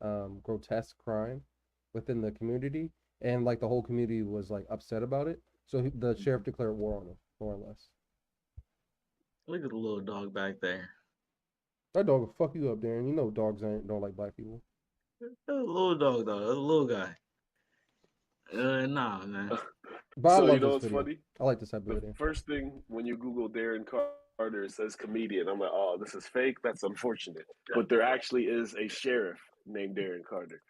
[SPEAKER 1] grotesque crime within the community, and like the whole community was like upset about it. So the sheriff declared war on him, more or less.
[SPEAKER 3] Look at the little dog back there.
[SPEAKER 1] That dog will fuck you up, Darren. You know dogs don't like black people.
[SPEAKER 3] That's a little dog though. That's a little guy. Nah, man.
[SPEAKER 1] But I
[SPEAKER 2] So
[SPEAKER 1] love
[SPEAKER 2] you know
[SPEAKER 1] this
[SPEAKER 2] what's
[SPEAKER 1] video.
[SPEAKER 2] funny?
[SPEAKER 1] I like this type of
[SPEAKER 2] The
[SPEAKER 1] video.
[SPEAKER 2] first thing when you Google Darren Carter, it says comedian. I'm like, oh, this is fake. That's unfortunate. But there actually is a sheriff named Darren Carter,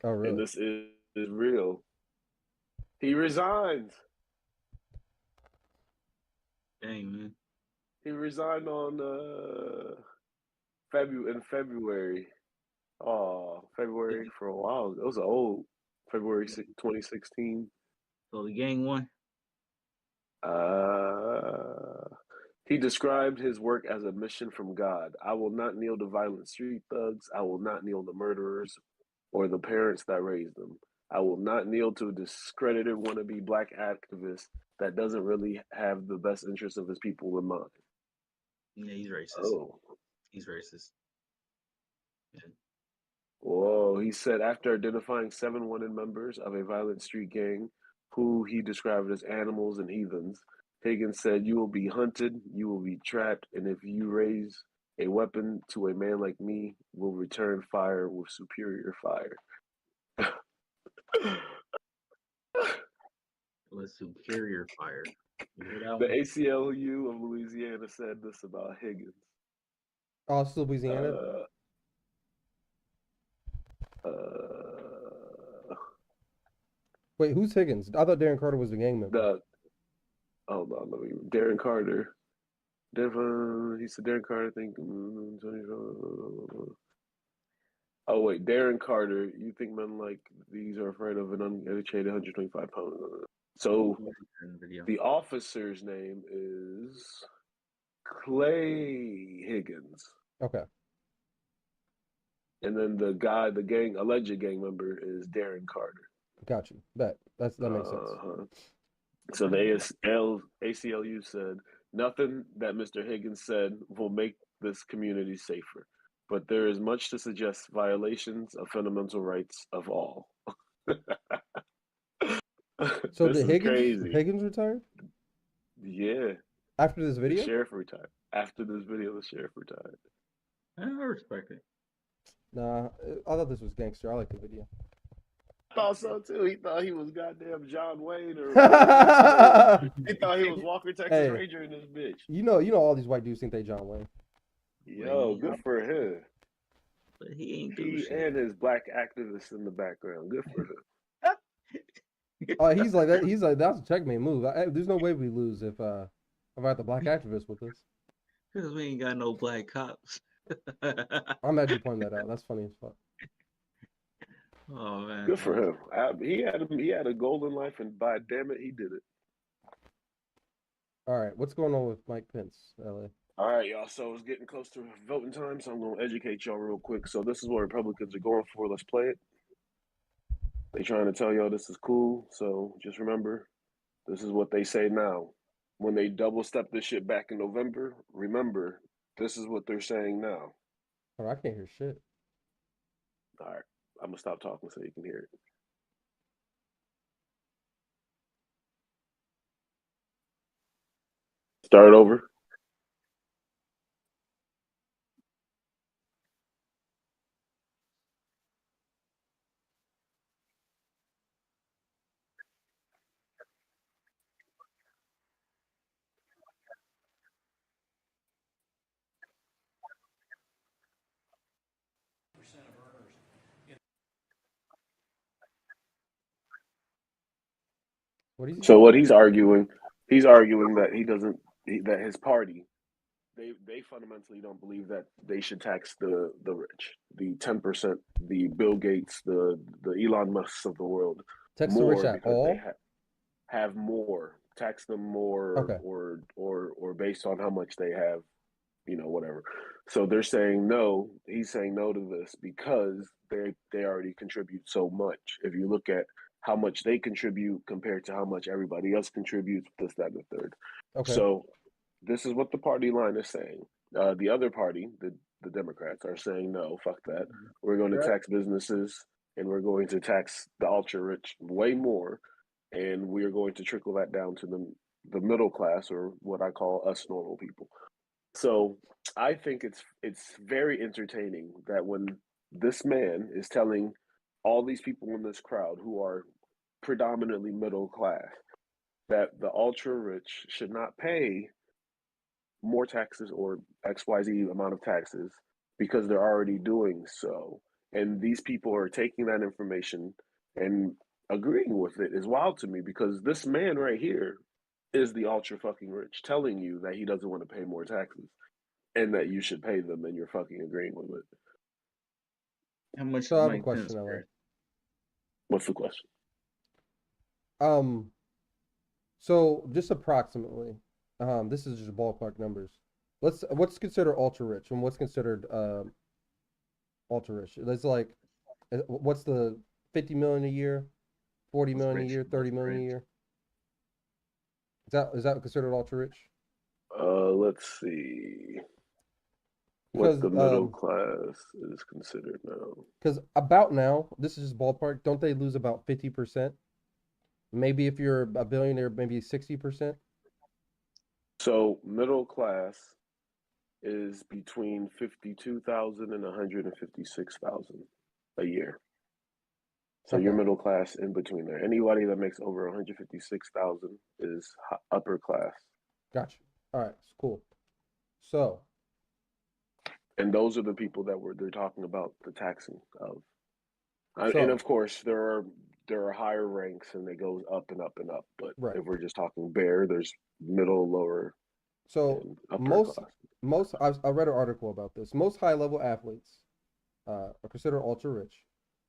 [SPEAKER 1] Oh,
[SPEAKER 2] and
[SPEAKER 1] really?
[SPEAKER 2] this is real. He resigns.
[SPEAKER 3] Dang, man.
[SPEAKER 2] He resigned on February. Oh, February for a while. It was old. February 2016.
[SPEAKER 3] So the gang won.
[SPEAKER 2] He described his work as a mission from God. I will not kneel to violent street thugs. I will not kneel to murderers or the parents that raised them. I will not kneel to a discredited wannabe black activist that doesn't really have the best interests of his people in mind.
[SPEAKER 3] Yeah, he's racist.
[SPEAKER 2] Oh.
[SPEAKER 3] He's racist. Yeah.
[SPEAKER 2] Whoa, he said after identifying 7 wanted members of a violent street gang who he described as animals and heathens, Higgins said, "You will be hunted, you will be trapped, and if you raise a weapon to a man like me, will return fire with superior fire."
[SPEAKER 3] It was superior fire. You hear that
[SPEAKER 2] The
[SPEAKER 3] one?
[SPEAKER 2] ACLU of Louisiana said this about Higgins.
[SPEAKER 1] Oh, it's Louisiana. Wait, who's Higgins? I thought Darren Carter was the gang member.
[SPEAKER 2] Hold on, Darren Carter He said Darren Carter. I think. Oh wait, Darren Carter. You think men like these are afraid of an uneducated 125 pound? So
[SPEAKER 3] Video.
[SPEAKER 2] the officer's name is Clay Higgins,
[SPEAKER 1] Okay.
[SPEAKER 2] and then the alleged gang member is Darren Carter.
[SPEAKER 1] Got you. That makes sense.
[SPEAKER 2] So the ACLU said nothing that Mr. Higgins said will make this community safer, but there is much to suggest violations of fundamental rights of all.
[SPEAKER 1] So
[SPEAKER 2] This
[SPEAKER 1] did
[SPEAKER 2] is crazy.
[SPEAKER 1] Higgins retired
[SPEAKER 2] Yeah,
[SPEAKER 1] after this
[SPEAKER 2] the
[SPEAKER 1] video?
[SPEAKER 2] sheriff retired. After this video, the sheriff retired.
[SPEAKER 3] I respect it.
[SPEAKER 1] Nah, I thought this was gangster. I like the video.
[SPEAKER 2] I thought so too. He thought he was goddamn John Wayne or he thought he was Walker Texas
[SPEAKER 1] Hey.
[SPEAKER 2] Ranger in this bitch.
[SPEAKER 1] You know all these white dudes think they John Wayne.
[SPEAKER 2] Yo, good for him.
[SPEAKER 3] But he ain't do
[SPEAKER 2] He
[SPEAKER 3] shit.
[SPEAKER 2] and his black activists in the background. Good for him.
[SPEAKER 1] He's like that. He's like, that's a checkmate move. There's no way we lose if I got the black activist with us.
[SPEAKER 3] Because we ain't got no black cops.
[SPEAKER 1] I'm glad you pointed that out. That's funny as fuck.
[SPEAKER 3] Oh man.
[SPEAKER 2] Good for him. He had a golden life, and by damn it, he did it.
[SPEAKER 1] All right, what's going on with Mike Pence, LA?
[SPEAKER 2] All right, y'all. So it's getting close to voting time, so I'm going to educate y'all real quick. So this is what Republicans are going for. Let's play it. They trying to tell y'all this is cool. So just remember, this is what they say now. When they double step this shit back in November, remember, this is what they're saying now.
[SPEAKER 1] Oh, I can't hear shit.
[SPEAKER 2] All right. I'm going to stop talking so you can hear it. Start over. So what he's arguing that that his party, they fundamentally don't believe that they should tax the rich, the 10%, the Bill Gates, the Elon Musks of the world,
[SPEAKER 1] Tax the rich at all?
[SPEAKER 2] they have more, tax them more,
[SPEAKER 1] Okay.
[SPEAKER 2] or based on how much they have, whatever. So they're saying no. He's saying no to this because they already contribute so much. If you look at how much they contribute compared to how much everybody else contributes, this, that, and the third.
[SPEAKER 1] Okay.
[SPEAKER 2] So this is what the party line is saying. The other party, the Democrats, are saying no, fuck that. We're going to tax businesses, and we're going to tax the ultra rich way more, and we are going to trickle that down to the middle class, or what I call us normal people. So I think it's very entertaining that when this man is telling all these people in this crowd who are predominantly middle class that the ultra rich should not pay more taxes or XYZ amount of taxes because they're already doing so. And these people are taking that information and agreeing with it is wild to me, because this man right here is the ultra fucking rich telling you that he doesn't want to pay more taxes and that you should pay them, and you're fucking agreeing with it.
[SPEAKER 3] How much?
[SPEAKER 1] So I have a question, LA.
[SPEAKER 2] What's the question?
[SPEAKER 1] So just approximately, this is just ballpark numbers. What's considered ultra rich and what's considered ultra rich? That's like, what's the 50 million a year, 40 million a year, 30 million a year? Is that considered ultra rich?
[SPEAKER 2] Let's see. What the middle class is considered now.
[SPEAKER 1] Because about now, this is just ballpark. Don't they lose about 50%? Maybe if you're a billionaire, maybe 60%. So
[SPEAKER 2] middle class is between 52,000 and 156,000 a year. So you're middle class in between there. Anybody that makes over 156,000 is upper class.
[SPEAKER 1] Gotcha. All right, cool. So,
[SPEAKER 2] and those are the people that they're talking about the taxing of. And of course, there are higher ranks, and they go up and up and up. But if we're just talking bare, there's middle, lower.
[SPEAKER 1] So
[SPEAKER 2] and upper
[SPEAKER 1] most
[SPEAKER 2] class.
[SPEAKER 1] I read an article about this. Most high level athletes are considered ultra rich.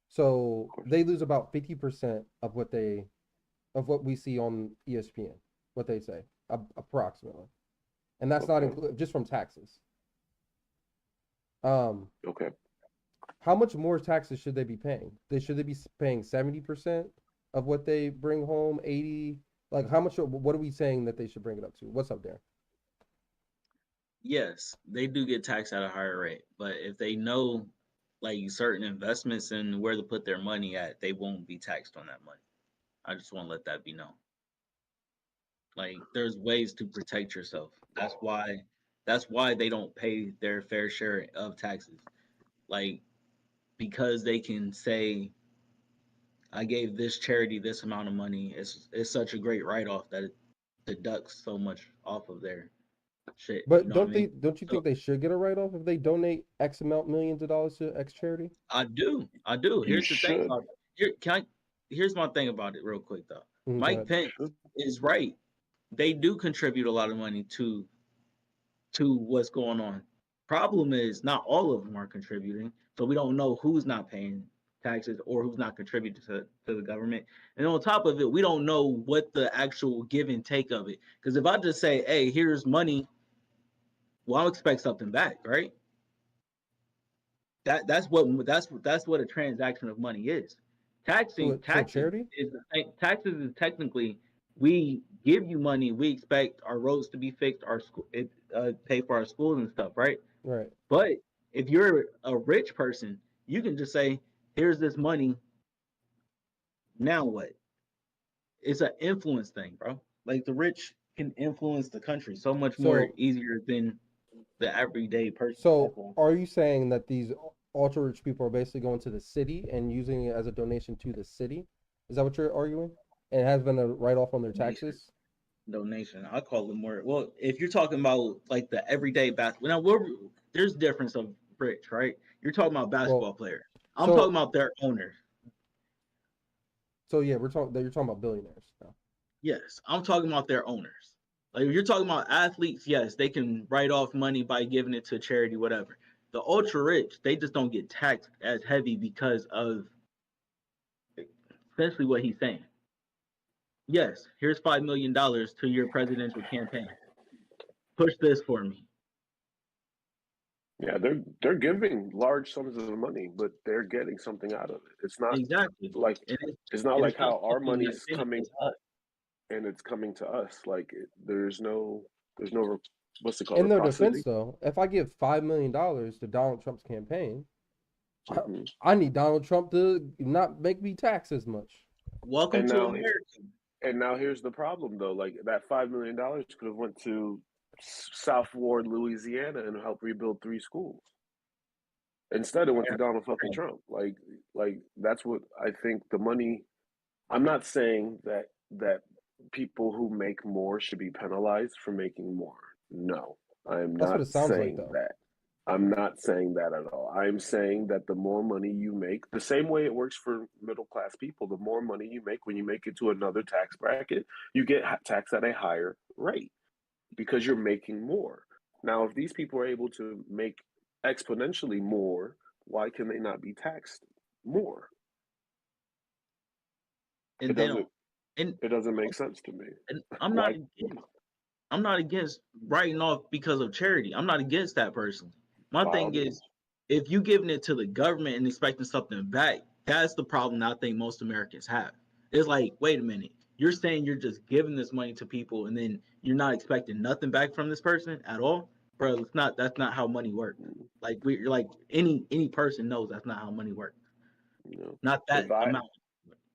[SPEAKER 1] So
[SPEAKER 2] Of course.
[SPEAKER 1] they lose about 50% of what we see on ESPN, what they say, approximately. And that's not
[SPEAKER 2] Okay.
[SPEAKER 1] included just from taxes. Um,
[SPEAKER 2] Okay.
[SPEAKER 1] how much more taxes should they be paying? Should they be paying 70% of what they bring home, 80? Like how much what are we saying that they should bring it up to? What's up there?
[SPEAKER 3] Yes, they do get taxed at a higher rate, but if they know like certain investments and where to put their money at, they won't be taxed on that money. I just want to let that be known. Like there's ways to protect yourself. That's why they don't pay their fair share of taxes. Like because they can say I gave this charity this amount of money. It's such a great write off that it deducts so much off of their shit. You
[SPEAKER 1] But
[SPEAKER 3] know what I mean?
[SPEAKER 1] don't you
[SPEAKER 3] So
[SPEAKER 1] think they should get a write off if they donate X amount millions of dollars to X charity?
[SPEAKER 3] I do. I do.
[SPEAKER 2] You
[SPEAKER 3] Here's the thing
[SPEAKER 2] should.
[SPEAKER 3] about it. Here's my thing about it real quick though.
[SPEAKER 1] Go
[SPEAKER 3] Mike
[SPEAKER 1] ahead.
[SPEAKER 3] Pence
[SPEAKER 2] Should.
[SPEAKER 3] is right. They do contribute a lot of money to what's going on. Problem is not all of them are contributing. So we don't know who's not paying taxes or who's not contributing to the government. And on top of it, we don't know what the actual give and take of it. Because if I just say, hey, here's money, well, I'll expect something back, right? That's what a transaction of money is.
[SPEAKER 1] So
[SPEAKER 3] Taxes
[SPEAKER 1] charity?
[SPEAKER 3] is technically we give you money, we expect our roads to be fixed, our school, pay for our schools and stuff, right?
[SPEAKER 1] Right.
[SPEAKER 3] But if you're a rich person, you can just say, "Here's this money. Now what?" It's an influence thing, bro. Like the rich can influence the country so much more
[SPEAKER 1] So
[SPEAKER 3] easier than the everyday person. That's
[SPEAKER 1] so
[SPEAKER 3] all.
[SPEAKER 1] are you saying that these ultra rich people are basically going to the city and using it as a donation to the city? Is that what you're arguing? And it has been a write off on their taxes?
[SPEAKER 3] Donation. I call it more. Well, if you're talking about like the everyday basketball, now there's difference of rich, right? You're talking about
[SPEAKER 1] Well,
[SPEAKER 3] basketball players. I'm talking
[SPEAKER 1] so
[SPEAKER 3] about their owners.
[SPEAKER 1] yeah, you're talking about billionaires now.
[SPEAKER 3] Yes, I'm talking about their owners. Like if you're talking about athletes, yes, they can write off money by giving it to charity, whatever. The ultra rich, they just don't get taxed as heavy because of essentially what he's saying. Yes, here's $5 million to your presidential campaign. Push this for me.
[SPEAKER 2] Yeah, they're giving large sums of money, but they're getting something out of it. It's not
[SPEAKER 3] Exactly.
[SPEAKER 2] like
[SPEAKER 3] And
[SPEAKER 2] it's not like
[SPEAKER 3] it's not
[SPEAKER 2] how our
[SPEAKER 3] something that
[SPEAKER 2] money's coming
[SPEAKER 3] benefits us.
[SPEAKER 2] and it's coming to us. Like there's no what's it called,
[SPEAKER 1] In their
[SPEAKER 2] reciprocity.
[SPEAKER 1] defense, though, if I give $5 million to Donald Trump's campaign,
[SPEAKER 2] Mhm.
[SPEAKER 1] I need Donald Trump to not make me tax as much.
[SPEAKER 3] Welcome
[SPEAKER 2] And
[SPEAKER 3] to
[SPEAKER 2] now
[SPEAKER 3] America.
[SPEAKER 2] here's the problem though. Like that $5 million could have went to South Ward, Louisiana, and helped rebuild 3 schools. Instead, it went to Donald fucking Trump. Like that's what I think the money. I'm not saying that people who make more should be penalized for making more. No, I am
[SPEAKER 1] That's what
[SPEAKER 2] not
[SPEAKER 1] it sounds like,
[SPEAKER 2] saying
[SPEAKER 1] though.
[SPEAKER 2] that. I'm not saying that at all. I'm saying that the more money you make, the same way it works for middle class people, the more money you make when you make it to another tax bracket, you get taxed at a higher rate because you're making more. Now, if these people are able to make exponentially more, why can they not be taxed more?
[SPEAKER 3] And
[SPEAKER 2] It
[SPEAKER 3] they
[SPEAKER 2] doesn't
[SPEAKER 3] don't. And,
[SPEAKER 2] it doesn't make sense to me.
[SPEAKER 3] and
[SPEAKER 2] Why?
[SPEAKER 3] I'm not against writing off because of charity. I'm not against that personally. My
[SPEAKER 2] By all
[SPEAKER 3] thing
[SPEAKER 2] means.
[SPEAKER 3] is, if you giving it to the government and expecting something back, that's the problem that I think most Americans have. It's like, wait a minute, you're saying you're just giving this money to people and then you're not expecting nothing back from this person at all, bro. It's not. That's not how money works. Like we, like any person knows that's not how money works.
[SPEAKER 2] You know,
[SPEAKER 3] Not that
[SPEAKER 2] if I
[SPEAKER 3] amount.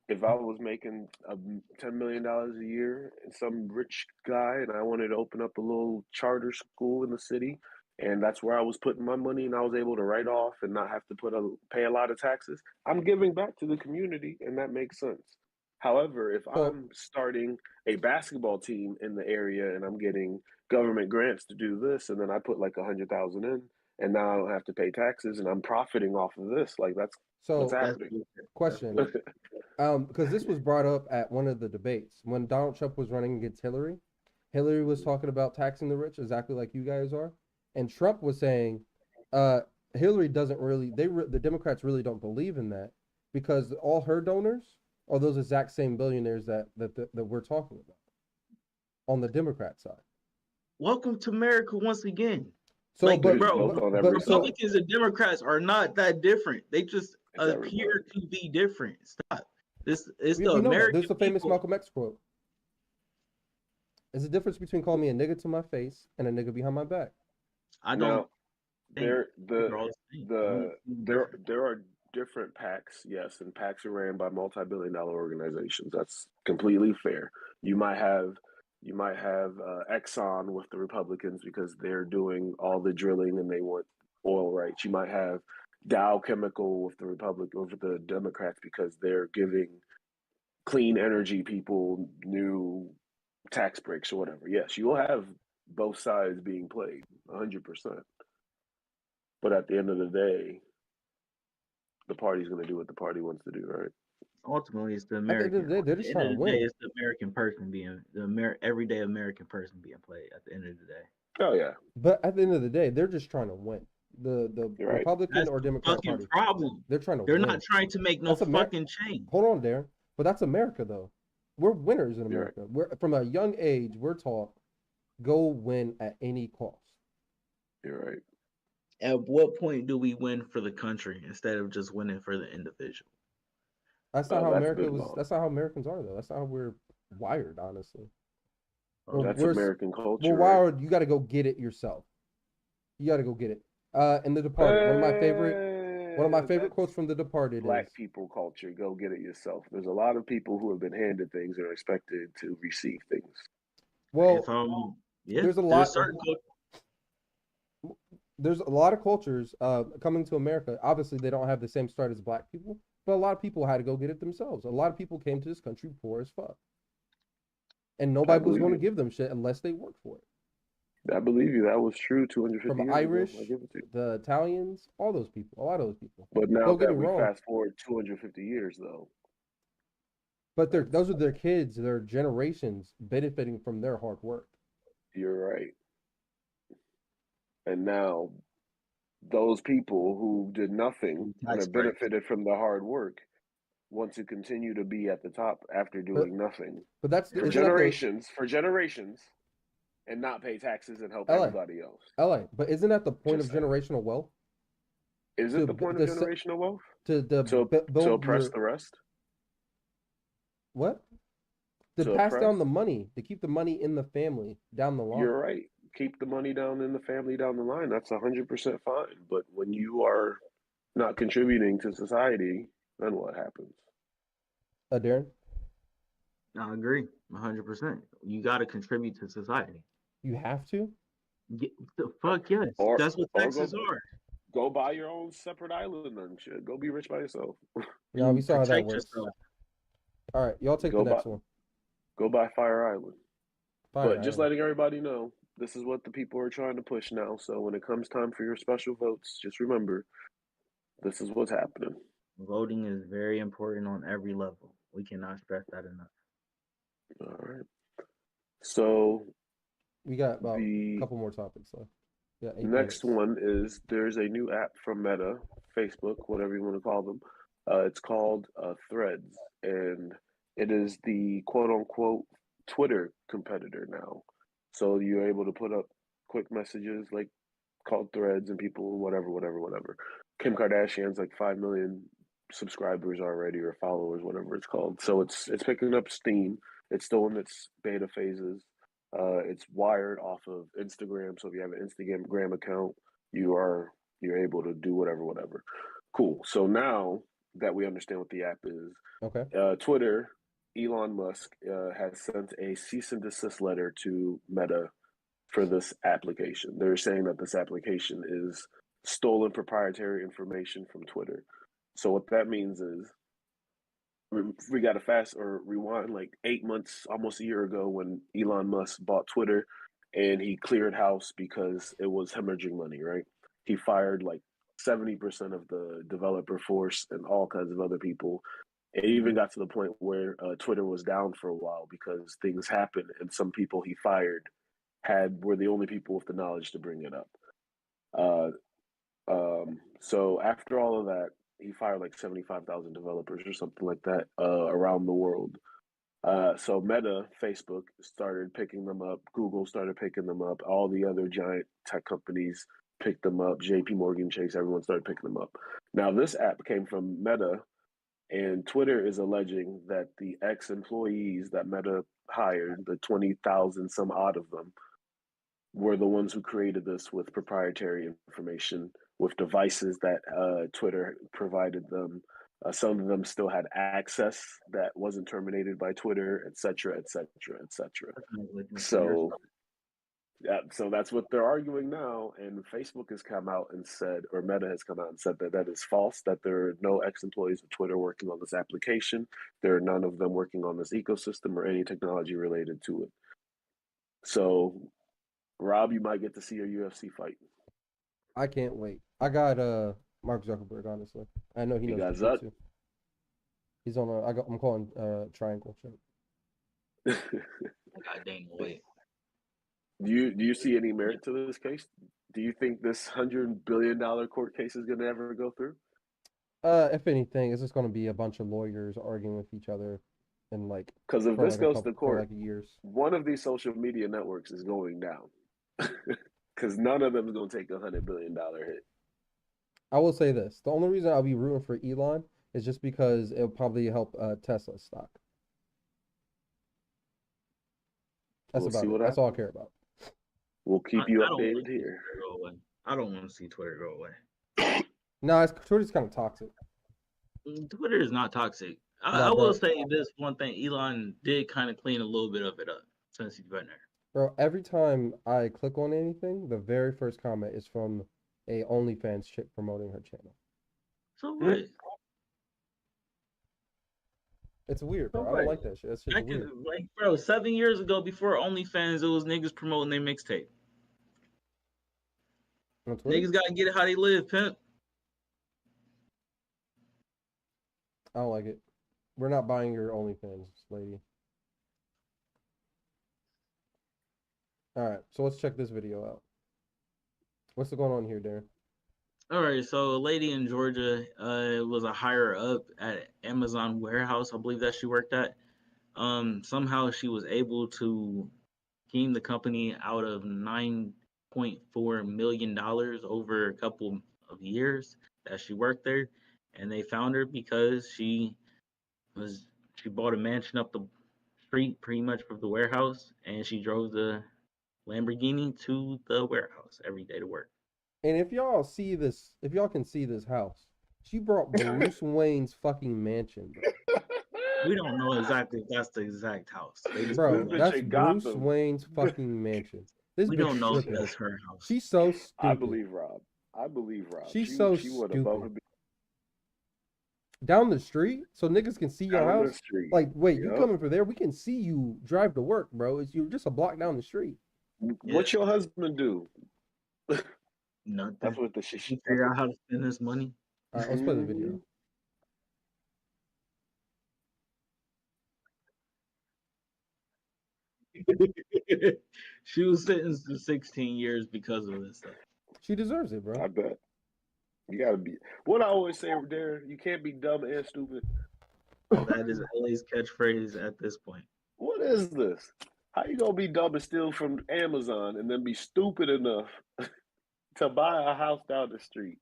[SPEAKER 2] if I was making $10 million a year and some rich guy and I wanted to open up a little charter school in the city and that's where I was putting my money and I was able to write off and not have to pay a lot of taxes, I'm giving back to the community and that makes sense. However, if
[SPEAKER 1] So
[SPEAKER 2] I'm starting a basketball team in the area and I'm getting government grants to do this and then I put like 100,000 in and now I don't have to pay taxes and I'm profiting off of this, like that's what's
[SPEAKER 1] so
[SPEAKER 3] That's
[SPEAKER 2] happening.
[SPEAKER 1] question.
[SPEAKER 3] bullshit.
[SPEAKER 1] Because this was brought up at one of the debates when Donald Trump was running against Hillary. Hillary was talking about taxing the rich exactly like you guys are, and Trump was saying, Hillary doesn't really. The Democrats really don't believe in that because all her donors are those exact same billionaires that we're talking about on the Democrat side.
[SPEAKER 3] Welcome to America once again.
[SPEAKER 1] So,
[SPEAKER 3] Like,
[SPEAKER 1] but,
[SPEAKER 3] bro,
[SPEAKER 1] but so
[SPEAKER 3] Republicans and Democrats are not that different. They just
[SPEAKER 2] It's
[SPEAKER 3] appear
[SPEAKER 2] everybody.
[SPEAKER 3] to be different. Stop. It's the
[SPEAKER 1] we know that.
[SPEAKER 3] American
[SPEAKER 1] There's the famous
[SPEAKER 3] people.
[SPEAKER 1] Malcolm X quote. There's a difference between calling me a nigga to my face and a nigga behind my back.
[SPEAKER 3] I
[SPEAKER 2] Now,
[SPEAKER 3] don't. think
[SPEAKER 2] there
[SPEAKER 3] they're all the same.
[SPEAKER 2] there are different PACs, yes, and PACs are ran by multi-billion-dollar organizations. That's completely fair. You might have Exxon with the Republicans because they're doing all the drilling and they want oil rights. You might have Dow Chemical with the Democrats because they're giving clean energy people new tax breaks or whatever. Yes, you will have both sides being played 100%. But at the end of the day, the party's going to do what the party wants to do, right?
[SPEAKER 3] Ultimately, it's the
[SPEAKER 1] At the end
[SPEAKER 3] American.
[SPEAKER 1] of the day, they're
[SPEAKER 3] At the
[SPEAKER 1] just
[SPEAKER 3] end
[SPEAKER 1] trying to
[SPEAKER 3] of the day,
[SPEAKER 1] win.
[SPEAKER 3] it's the American person being everyday American person being played. At the end of the day,
[SPEAKER 2] Oh yeah,
[SPEAKER 1] But at the end of the day, they're just trying to win. The
[SPEAKER 2] You're right.
[SPEAKER 1] Republican
[SPEAKER 3] that's
[SPEAKER 1] or
[SPEAKER 3] the
[SPEAKER 1] Democrat
[SPEAKER 3] fucking
[SPEAKER 1] Party,
[SPEAKER 3] problem.
[SPEAKER 1] they're trying to
[SPEAKER 3] They're
[SPEAKER 1] win.
[SPEAKER 3] not trying to make no
[SPEAKER 1] That's
[SPEAKER 3] fucking change.
[SPEAKER 1] Hold on, Darren. But that's America, though. We're winners in
[SPEAKER 2] You're right.
[SPEAKER 1] America. We're from a young age. We're taught go win at any cost.
[SPEAKER 2] You're right.
[SPEAKER 3] At what point do we win for the country instead of just winning for the individual?
[SPEAKER 1] That's not how
[SPEAKER 2] That's
[SPEAKER 1] America
[SPEAKER 2] been
[SPEAKER 1] was.
[SPEAKER 2] long.
[SPEAKER 1] That's not how Americans are, though. That's not how we're wired, honestly.
[SPEAKER 2] That's
[SPEAKER 1] we're,
[SPEAKER 2] American culture.
[SPEAKER 1] We're
[SPEAKER 2] right?
[SPEAKER 1] wired. You got to go get it yourself. You got to go get it. In The Departed, one of my favorite
[SPEAKER 2] That's
[SPEAKER 1] quotes from The Departed
[SPEAKER 2] Black
[SPEAKER 1] is,
[SPEAKER 2] people culture. Go get it yourself. There's a lot of people who have been handed things and are expected to receive things.
[SPEAKER 1] well,
[SPEAKER 3] If yeah,
[SPEAKER 1] there's a lot.
[SPEAKER 3] certain
[SPEAKER 1] There's a lot of cultures coming to America. Obviously, they don't have the same start as Black people, but a lot of people had to go get it themselves. A lot of people came to this country poor as fuck, and nobody was
[SPEAKER 2] believe
[SPEAKER 1] going to
[SPEAKER 2] you.
[SPEAKER 1] give them shit unless they worked for it.
[SPEAKER 2] I believe you. That was true 250
[SPEAKER 1] From
[SPEAKER 2] years
[SPEAKER 1] Irish,
[SPEAKER 2] ago. I give it to you.
[SPEAKER 1] the Italians, all those people, a lot of those people.
[SPEAKER 2] But now
[SPEAKER 1] Don't get
[SPEAKER 2] that
[SPEAKER 1] me
[SPEAKER 2] we
[SPEAKER 1] wrong.
[SPEAKER 2] fast forward 250 years, though,
[SPEAKER 1] But those are their kids, their generations benefiting from their hard work.
[SPEAKER 2] you're right. And now those people who did nothing and
[SPEAKER 3] tax
[SPEAKER 2] have
[SPEAKER 3] breaks.
[SPEAKER 2] benefited from the hard work want to continue to be at the top after doing nothing
[SPEAKER 1] But that's
[SPEAKER 2] for generations, and not pay taxes and help everybody else.
[SPEAKER 1] LA. But isn't that the point
[SPEAKER 2] Just
[SPEAKER 1] of generational wealth?
[SPEAKER 2] Is it the point of generational wealth?
[SPEAKER 1] To
[SPEAKER 2] To oppress the rest?
[SPEAKER 1] What? To pass down the money, to keep the money in the family down the line.
[SPEAKER 2] You're right. Keep the money down in the family down the line. That's 100% fine. But when you are not contributing to society, then what happens?
[SPEAKER 1] Darren?
[SPEAKER 3] I agree 100%. You got to contribute to society.
[SPEAKER 1] You have to?
[SPEAKER 3] The fuck yes. That's what taxes are.
[SPEAKER 2] Go buy your own separate island and shit. Go be rich by yourself.
[SPEAKER 1] Yeah, we saw how that
[SPEAKER 3] Protect
[SPEAKER 1] works.
[SPEAKER 3] yourself.
[SPEAKER 1] All right, y'all take the next one.
[SPEAKER 2] Go buy Fire Island.
[SPEAKER 1] Fire
[SPEAKER 2] But just letting everybody know, this is what the people are trying to push now. So when it comes time for your special votes, just remember, this is what's happening.
[SPEAKER 3] Voting is very important on every level. We cannot stress that enough.
[SPEAKER 2] All right. So
[SPEAKER 1] we got about a couple more topics left. Yeah,
[SPEAKER 2] next one is there's a new app from Meta, Facebook, whatever you want to call them. It's called Threads, and it is the quote-unquote Twitter competitor now. So you're able to put up quick messages like called Threads, and people whatever. Kim Kardashian's like 5 million subscribers already, or followers, whatever it's called. So it's picking up steam. It's still in its beta phases. It's wired off of Instagram. So if you have an Instagram account, you're able to do whatever. Cool. So now that we understand what the app is,
[SPEAKER 1] okay.
[SPEAKER 2] Twitter, Elon Musk has sent a cease and desist letter to Meta for this application. They're saying that this application is stolen proprietary information from Twitter. So what that means is we got to rewind like 8 months, almost a year ago, when Elon Musk bought Twitter and he cleared house because it was hemorrhaging money, right? He fired like 70% of the developer force and all kinds of other people. It even got to the point where Twitter was down for a while because things happened, and some people he fired were the only people with the knowledge to bring it up. Uh, so after all of that, he fired like 75,000 developers or something like that around the world. So Meta, Facebook started picking them up. Google started picking them up. All the other giant tech companies picked them up. JP Morgan Chase, everyone started picking them up. Now, this app came from Meta, and Twitter is alleging that the ex-employees that Meta hired, the 20,000 some odd of them, were the ones who created this with proprietary information, with devices that Twitter provided them. Some of them still had access that wasn't terminated by Twitter, et cetera, et cetera, et cetera. So, yeah, so that's what they're arguing now. And Facebook has come out and said, or Meta has come out and said that that is false, that there are no ex-employees of Twitter working on this application. There are none of them working on this ecosystem or any technology related to it. So, Rob, you might get to see a UFC fight.
[SPEAKER 1] I can't wait. I got Mark Zuckerberg, honestly. I know he
[SPEAKER 2] You
[SPEAKER 1] knows
[SPEAKER 2] got
[SPEAKER 1] jiu-jitsu. He's on I'm calling triangle shit.
[SPEAKER 3] God dang, wait.
[SPEAKER 2] Do you see any merit to this case? Do you think this $100 billion court case is going to ever go through?
[SPEAKER 1] If anything, it's just going to be a bunch of lawyers arguing with each other, and like
[SPEAKER 2] Because if
[SPEAKER 1] for
[SPEAKER 2] this
[SPEAKER 1] like
[SPEAKER 2] goes to
[SPEAKER 1] for
[SPEAKER 2] court,
[SPEAKER 1] like years.
[SPEAKER 2] one of these social media networks is going down. Because none of them is going to take $100 billion hit.
[SPEAKER 1] I will say this: the only reason I'll be rooting for Elon is just because it'll probably help Tesla stock. That's
[SPEAKER 2] We'll
[SPEAKER 1] about
[SPEAKER 2] see
[SPEAKER 1] it.
[SPEAKER 2] what
[SPEAKER 1] That's all I
[SPEAKER 2] happens.
[SPEAKER 1] care about.
[SPEAKER 2] We'll keep you
[SPEAKER 3] I don't wanna
[SPEAKER 2] updated
[SPEAKER 3] see
[SPEAKER 2] here.
[SPEAKER 3] Twitter go away. I don't want to see Twitter go away.
[SPEAKER 1] No, Twitter's kind of toxic.
[SPEAKER 3] Twitter is not toxic.
[SPEAKER 1] Nah,
[SPEAKER 3] I
[SPEAKER 1] bro.
[SPEAKER 3] will say this one thing: Elon did kind of clean a little bit of it up since he's been there.
[SPEAKER 1] Bro, every time I click on anything, the very first comment is from a OnlyFans chick promoting her channel.
[SPEAKER 3] So what?
[SPEAKER 1] It's weird,
[SPEAKER 3] So
[SPEAKER 1] bro. I don't
[SPEAKER 3] what?
[SPEAKER 1] like that shit. That's just
[SPEAKER 3] Back
[SPEAKER 1] weird.
[SPEAKER 3] in, like, bro, 7 years ago, before OnlyFans, it was niggas promoting their mixtape.
[SPEAKER 1] On Twitter?
[SPEAKER 3] Niggas gotta get it how they live, pimp.
[SPEAKER 1] I don't like it. We're not buying your OnlyFans, lady. All right, so let's check this video out. What's going on here, Darren?
[SPEAKER 3] All right, so a lady in Georgia was a higher up at Amazon warehouse, I believe that she worked at. Somehow she was able to scheme the company out of $9.4 million over a couple of years that she worked there, and they found her because she bought a mansion up the street pretty much from the warehouse, and she drove the Lamborghini to the warehouse every day to work.
[SPEAKER 1] And if y'all can see this house, she brought Bruce Wayne's fucking mansion, bro.
[SPEAKER 3] We don't know exactly if that's the exact house. They just
[SPEAKER 1] Bro,
[SPEAKER 2] This bitch
[SPEAKER 1] that's
[SPEAKER 2] in
[SPEAKER 1] Bruce
[SPEAKER 2] Gotham.
[SPEAKER 1] Wayne's fucking mansion. This
[SPEAKER 3] we
[SPEAKER 1] bitch
[SPEAKER 3] don't know if
[SPEAKER 1] tripping.
[SPEAKER 3] that's her house.
[SPEAKER 1] She's so stupid.
[SPEAKER 2] I believe Rob.
[SPEAKER 1] She's so
[SPEAKER 2] she went above
[SPEAKER 1] stupid.
[SPEAKER 2] and
[SPEAKER 1] Down the street, so niggas can see your
[SPEAKER 2] down the
[SPEAKER 1] house.
[SPEAKER 2] street.
[SPEAKER 1] Like, wait, you
[SPEAKER 2] Yup.
[SPEAKER 1] coming from there? We can see you drive to work, bro. You're just a block down the street.
[SPEAKER 2] What's your husband do?
[SPEAKER 3] Nothing.
[SPEAKER 2] That's what the shit.
[SPEAKER 3] She figure out how to spend this money.
[SPEAKER 1] All right, let's play the video.
[SPEAKER 3] She was sentenced to 16 years because of this stuff.
[SPEAKER 1] She deserves it,
[SPEAKER 2] I
[SPEAKER 1] bro.
[SPEAKER 2] bet. You gotta be. What I always say, Darren, you can't be dumb and stupid.
[SPEAKER 3] That is LA's catchphrase at this point.
[SPEAKER 2] What is this? How you gonna be dumb and steal from Amazon and then be stupid enough to buy a house down the street?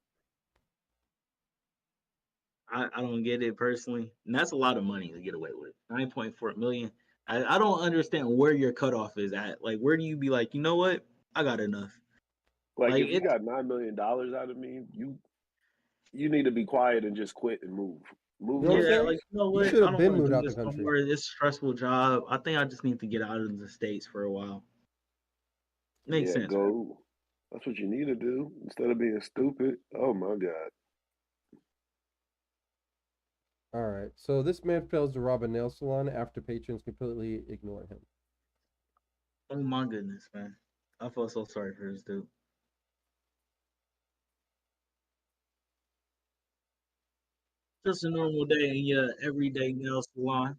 [SPEAKER 3] I don't get it personally. And that's a lot of money to get away with. 9.4 million. I don't understand where your cutoff is at. Like, where do you be like, you know what? I got enough.
[SPEAKER 2] Like
[SPEAKER 3] Like,
[SPEAKER 2] if you got $9 million out of me, you need to be quiet and just quit and move. Move.
[SPEAKER 1] You know what I'm
[SPEAKER 3] Yeah,
[SPEAKER 1] saying?
[SPEAKER 3] like, you know
[SPEAKER 1] You
[SPEAKER 3] what?
[SPEAKER 1] should
[SPEAKER 3] I
[SPEAKER 1] have
[SPEAKER 3] don't
[SPEAKER 1] been
[SPEAKER 3] want
[SPEAKER 1] moved
[SPEAKER 3] to do
[SPEAKER 1] out the
[SPEAKER 3] this no
[SPEAKER 1] country.
[SPEAKER 3] more. This stressful job. I think I just need to get out of the States for a while. Makes
[SPEAKER 2] Yeah,
[SPEAKER 3] sense.
[SPEAKER 2] go. That's what you need to do instead of being stupid. Oh my God.
[SPEAKER 1] All right, so this man fails to rob a nail salon after patrons completely ignore him.
[SPEAKER 3] Oh my goodness, man. I feel so sorry for this dude. Just a normal day in your everyday nail salon.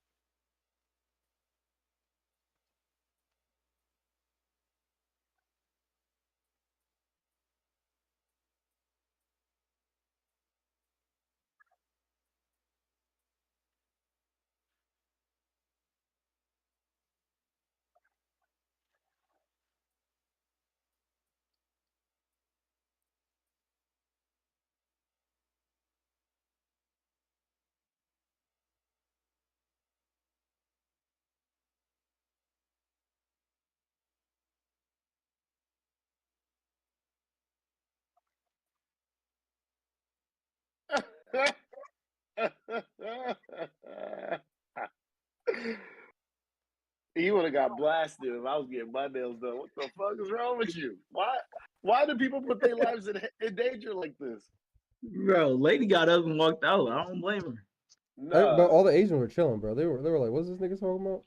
[SPEAKER 2] He would have got blasted if I was getting my nails done. What the fuck is wrong with you? Why do people put their lives in danger like this?
[SPEAKER 3] Bro, lady got up and walked out. I don't blame her.
[SPEAKER 1] But
[SPEAKER 2] Nah.
[SPEAKER 1] all the Asians were chilling, bro. They were like, "What's this nigga talking about?"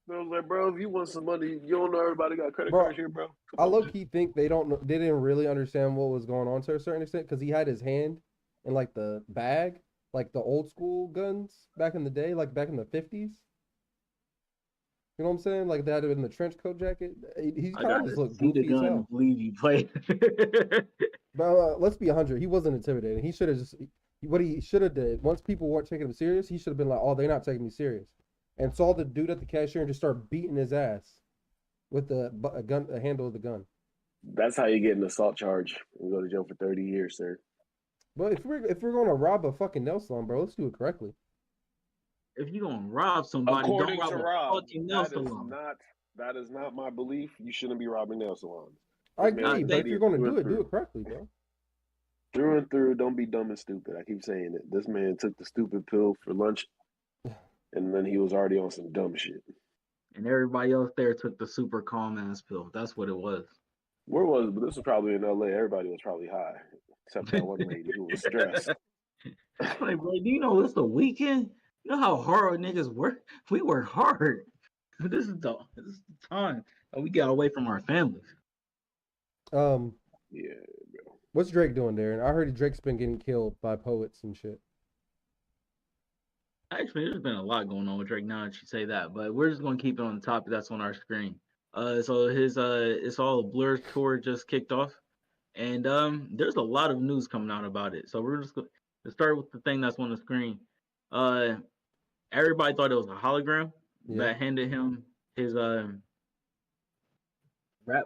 [SPEAKER 2] I was like, bro, if you want some money, you don't know everybody got credit
[SPEAKER 1] Bro,
[SPEAKER 2] cards here, bro. Come
[SPEAKER 1] I
[SPEAKER 2] on,
[SPEAKER 1] low
[SPEAKER 2] man.
[SPEAKER 1] key think they didn't really understand what was going on to a certain extent because he had his hand in like the bag, like the old school guns back in the day, like back in the 50s. You know what I'm saying? Like that in the trench coat jacket. He
[SPEAKER 3] I
[SPEAKER 1] kind of
[SPEAKER 3] gotta
[SPEAKER 1] just looked
[SPEAKER 3] see the
[SPEAKER 1] goofy as
[SPEAKER 3] gun to
[SPEAKER 1] hell.
[SPEAKER 3] believe you played.
[SPEAKER 1] But let's be 100. He wasn't intimidating. He should have just what he should have did. Once people weren't taking him serious, he should have been like, "Oh, they're not taking me serious," and saw the dude at the cashier and just start beating his ass with a handle of the gun.
[SPEAKER 2] That's how you get an assault charge and go to jail for 30 years, sir.
[SPEAKER 1] But if we're gonna rob a fucking nail salon, bro, let's do it correctly.
[SPEAKER 3] If you gonna rob somebody, don't
[SPEAKER 2] According
[SPEAKER 3] rob
[SPEAKER 2] to
[SPEAKER 3] a
[SPEAKER 2] Rob,
[SPEAKER 3] fucking nail
[SPEAKER 2] that is
[SPEAKER 3] salon.
[SPEAKER 2] not my belief. You shouldn't be robbing nail salons.
[SPEAKER 1] I
[SPEAKER 2] This man
[SPEAKER 3] I
[SPEAKER 1] agree,
[SPEAKER 2] is an
[SPEAKER 1] but
[SPEAKER 3] think
[SPEAKER 1] if you're
[SPEAKER 2] idiot
[SPEAKER 1] gonna
[SPEAKER 2] through and
[SPEAKER 1] do
[SPEAKER 2] through.
[SPEAKER 1] it correctly, bro.
[SPEAKER 2] Through and through, don't be dumb and stupid. I keep saying it. This man took the stupid pill for lunch, and then he was already on some dumb shit.
[SPEAKER 3] and everybody else there took the super calm ass pill. That's what it was.
[SPEAKER 2] Where was? But this was probably in L.A. Everybody was probably high, except that one lady who was stressed.
[SPEAKER 3] Like, bro, do you know it's the weekend? You know how hard niggas work? We work hard. This is the time that we got away from our families.
[SPEAKER 1] Um,
[SPEAKER 2] Yeah,
[SPEAKER 1] what's Drake doing there? And I heard Drake's been getting killed by poets and shit.
[SPEAKER 3] Actually, there's been a lot going on with Drake now that you say that, but we're just gonna keep it on the topic that's on our screen. So his It's All a Blur tour just kicked off, and there's a lot of news coming out about it. So we're just going to start with the thing that's on the screen. Uh, Everybody thought it was a hologram
[SPEAKER 1] Yeah.
[SPEAKER 3] that handed him his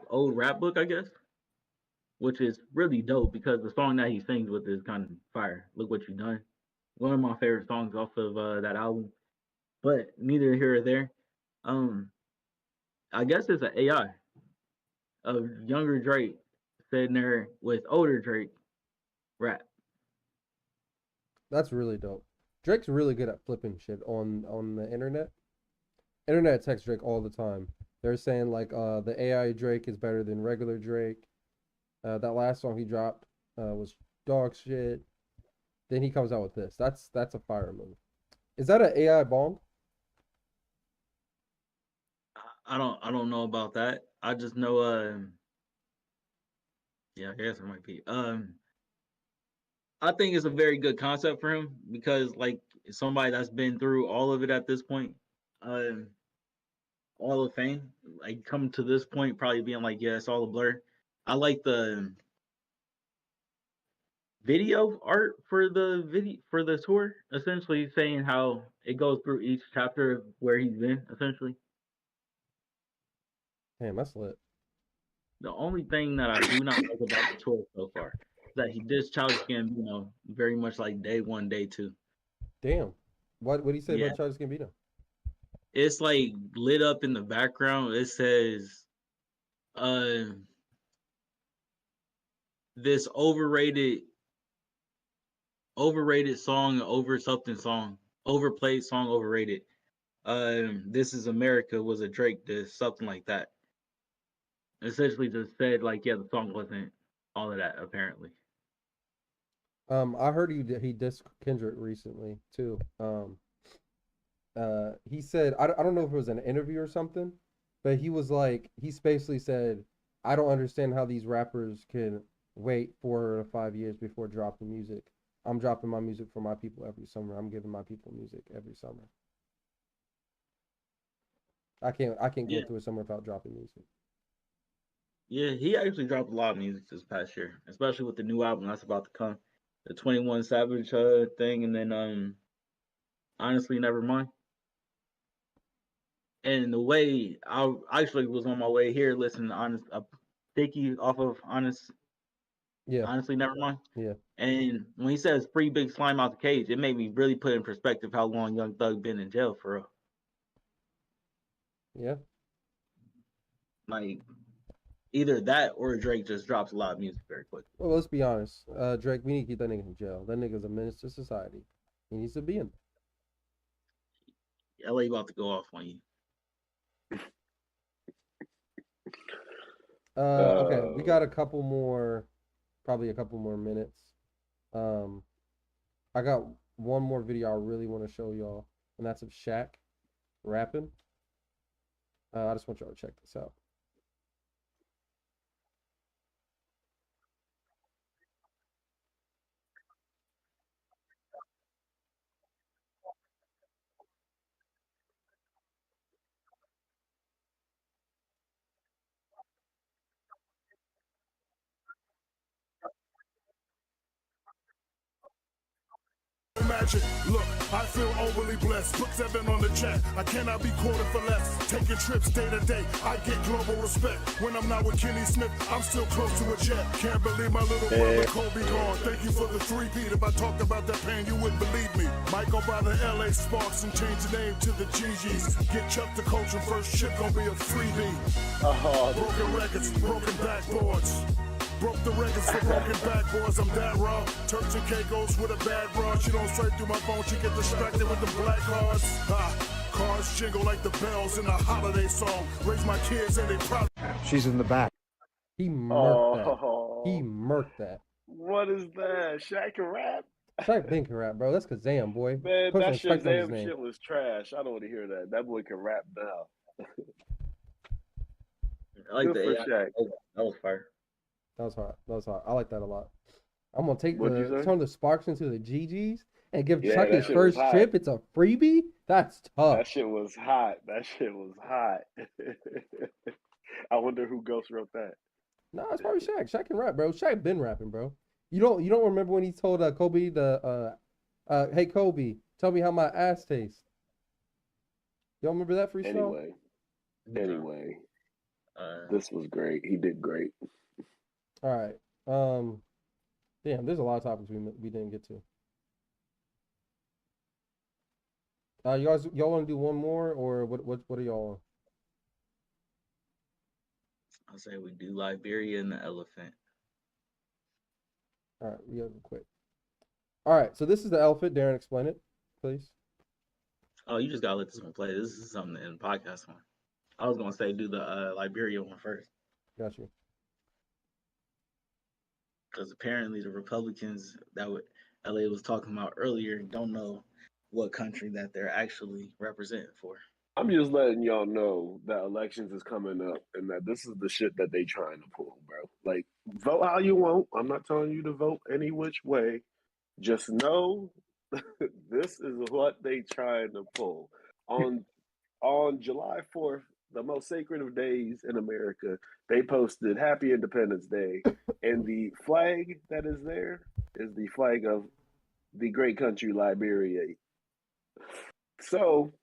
[SPEAKER 3] old rap book, I guess, which is really dope because the song that he sings with is kind of fire. Look what you done. One of my favorite songs off of that album. But neither here or there. Um, I guess it's an AI of younger Drake sitting there with older Drake rap.
[SPEAKER 1] That's really dope. Drake's really good at flipping shit on the internet. Internet texts Drake all the time. They're saying like the AI Drake is better than regular Drake. That last song he dropped was dog shit. Then he comes out with this. That's a fire move. Is that an AI bong?
[SPEAKER 3] I don't know about that. I just know yeah, I guess it might be. I think it's a very good concept for him because like somebody that's been through all of it at this point, um, all of fame, like come to this point, probably being like, yeah, it's all a blur. I like the video art for the tour, essentially saying how it goes through each chapter of where he's been, essentially.
[SPEAKER 1] Damn, that's lit.
[SPEAKER 3] The only thing that I do not like about the tour so far is that he did Childish Gambino very much like day one, day two.
[SPEAKER 1] Damn. What do you say
[SPEAKER 3] Yeah,
[SPEAKER 1] about Childish Gambino?
[SPEAKER 3] it's like lit up in the background. It says, uh, this overrated song, over something song, overplayed song, overrated. This is America was a Drake diss, something like that. Essentially, just said like, yeah, the song wasn't all of that apparently.
[SPEAKER 1] I heard he dissed Kendrick recently too. He said I don't know if it was an interview or something, but he was like he basically said I don't understand how these rappers can wait 4 or 5 years before dropping music. I'm dropping my music for my people every summer. I'm giving my people music every summer. I can't
[SPEAKER 3] Yeah.
[SPEAKER 1] get through a summer without dropping music.
[SPEAKER 3] Yeah, he actually dropped a lot of music this past year, especially with the new album that's about to come, the 21 Savage thing, and then honestly, never mind. And the way I actually was on my way here listening to Honest Dicky off of
[SPEAKER 1] Yeah,
[SPEAKER 3] Honestly, never mind.
[SPEAKER 1] yeah.
[SPEAKER 3] And when he says free Big Slime out the cage, it made me really put in perspective how long Young Thug been in jail for real.
[SPEAKER 1] Yeah.
[SPEAKER 3] Like either that or Drake just drops a lot of music very quick.
[SPEAKER 1] Well, let's be honest. Drake, we need to keep that nigga in jail. That nigga's a menace to society. He needs to be in.
[SPEAKER 3] LA about to go off on you.
[SPEAKER 1] Okay, we got probably a couple more minutes. I got one more video I really want to show y'all, and that's of Shaq rapping. I just want y'all to check this out.
[SPEAKER 6] Magic, look, I feel overly blessed. Put 7 on the chat. I cannot be quoted for less. Taking trips day to day, I get global respect. When I'm not with Kenny Smith, I'm still close to a jet. Can't believe my little brother Kobe gone. Thank you for the 3-peat. If I talked about that pain, you wouldn't believe me. Might go by the LA Sparks and change the name to the GGs. Get Chuck the coach and first ship gonna be a freebie. Broken records, broken backboards. Broke the records for broken backboards. I'm that raw. Turks and Caicos with a bad bra. She don't straight through my phone. She get distracted with the black cards. Cars jingle like the bells in a holiday song. Raise my kids and they proud.
[SPEAKER 7] She's in the back.
[SPEAKER 1] He murked that. He
[SPEAKER 2] Oh,
[SPEAKER 1] murked that.
[SPEAKER 2] what is that? Shaq can rap?
[SPEAKER 1] Shaq been can rap, bro. That's Kazam, boy.
[SPEAKER 2] Man,
[SPEAKER 1] Put some
[SPEAKER 2] that
[SPEAKER 1] respect on his
[SPEAKER 2] Shazam
[SPEAKER 1] name.
[SPEAKER 2] shit was trash. I don't want to hear that. That boy can rap now.
[SPEAKER 3] I like
[SPEAKER 2] Good
[SPEAKER 3] the
[SPEAKER 2] for
[SPEAKER 3] AI.
[SPEAKER 2] Shaq.
[SPEAKER 3] That was fire.
[SPEAKER 1] That was hot. That was hot. I like that a lot. I'm gonna
[SPEAKER 2] What'd you say?
[SPEAKER 1] turn the Sparks into the GGs and give
[SPEAKER 2] Yeah,
[SPEAKER 1] Chuck
[SPEAKER 2] that
[SPEAKER 1] his
[SPEAKER 2] shit was
[SPEAKER 1] first
[SPEAKER 2] hot.
[SPEAKER 1] trip. It's a freebie. That's tough.
[SPEAKER 2] That shit was hot. That shit was hot. I wonder who ghost wrote that.
[SPEAKER 1] No, it's probably Shaq. Shaq can rap, bro. Shaq been rapping, bro. You don't remember when he told Kobe hey Kobe, tell me how my ass tastes. Y'all remember that freestyle?
[SPEAKER 2] Anyway, this was great. He did great.
[SPEAKER 1] All right. Damn, there's a lot of topics we didn't get to. Y'all want to do one more, or what are y'all on?
[SPEAKER 3] I'll say we do Liberia and the elephant.
[SPEAKER 1] All right, we gotta go quick. All right, so this is the elephant. Darren, explain it, please.
[SPEAKER 3] Oh, you just gotta let this one play. This is something in the podcast one. I was gonna say do the Liberia one first.
[SPEAKER 1] Got you.
[SPEAKER 3] Because apparently the Republicans that LA was talking about earlier don't know what country that they're actually representing for.
[SPEAKER 2] I'm just letting y'all know that elections is coming up and that this is the shit that they trying to pull, bro. Like, vote how you want. I'm not telling you to vote any which way. Just know this is what they trying to pull. On July 4th, the most sacred of days in America, they posted Happy Independence Day, and the flag that is there is the flag of the great country Liberia. So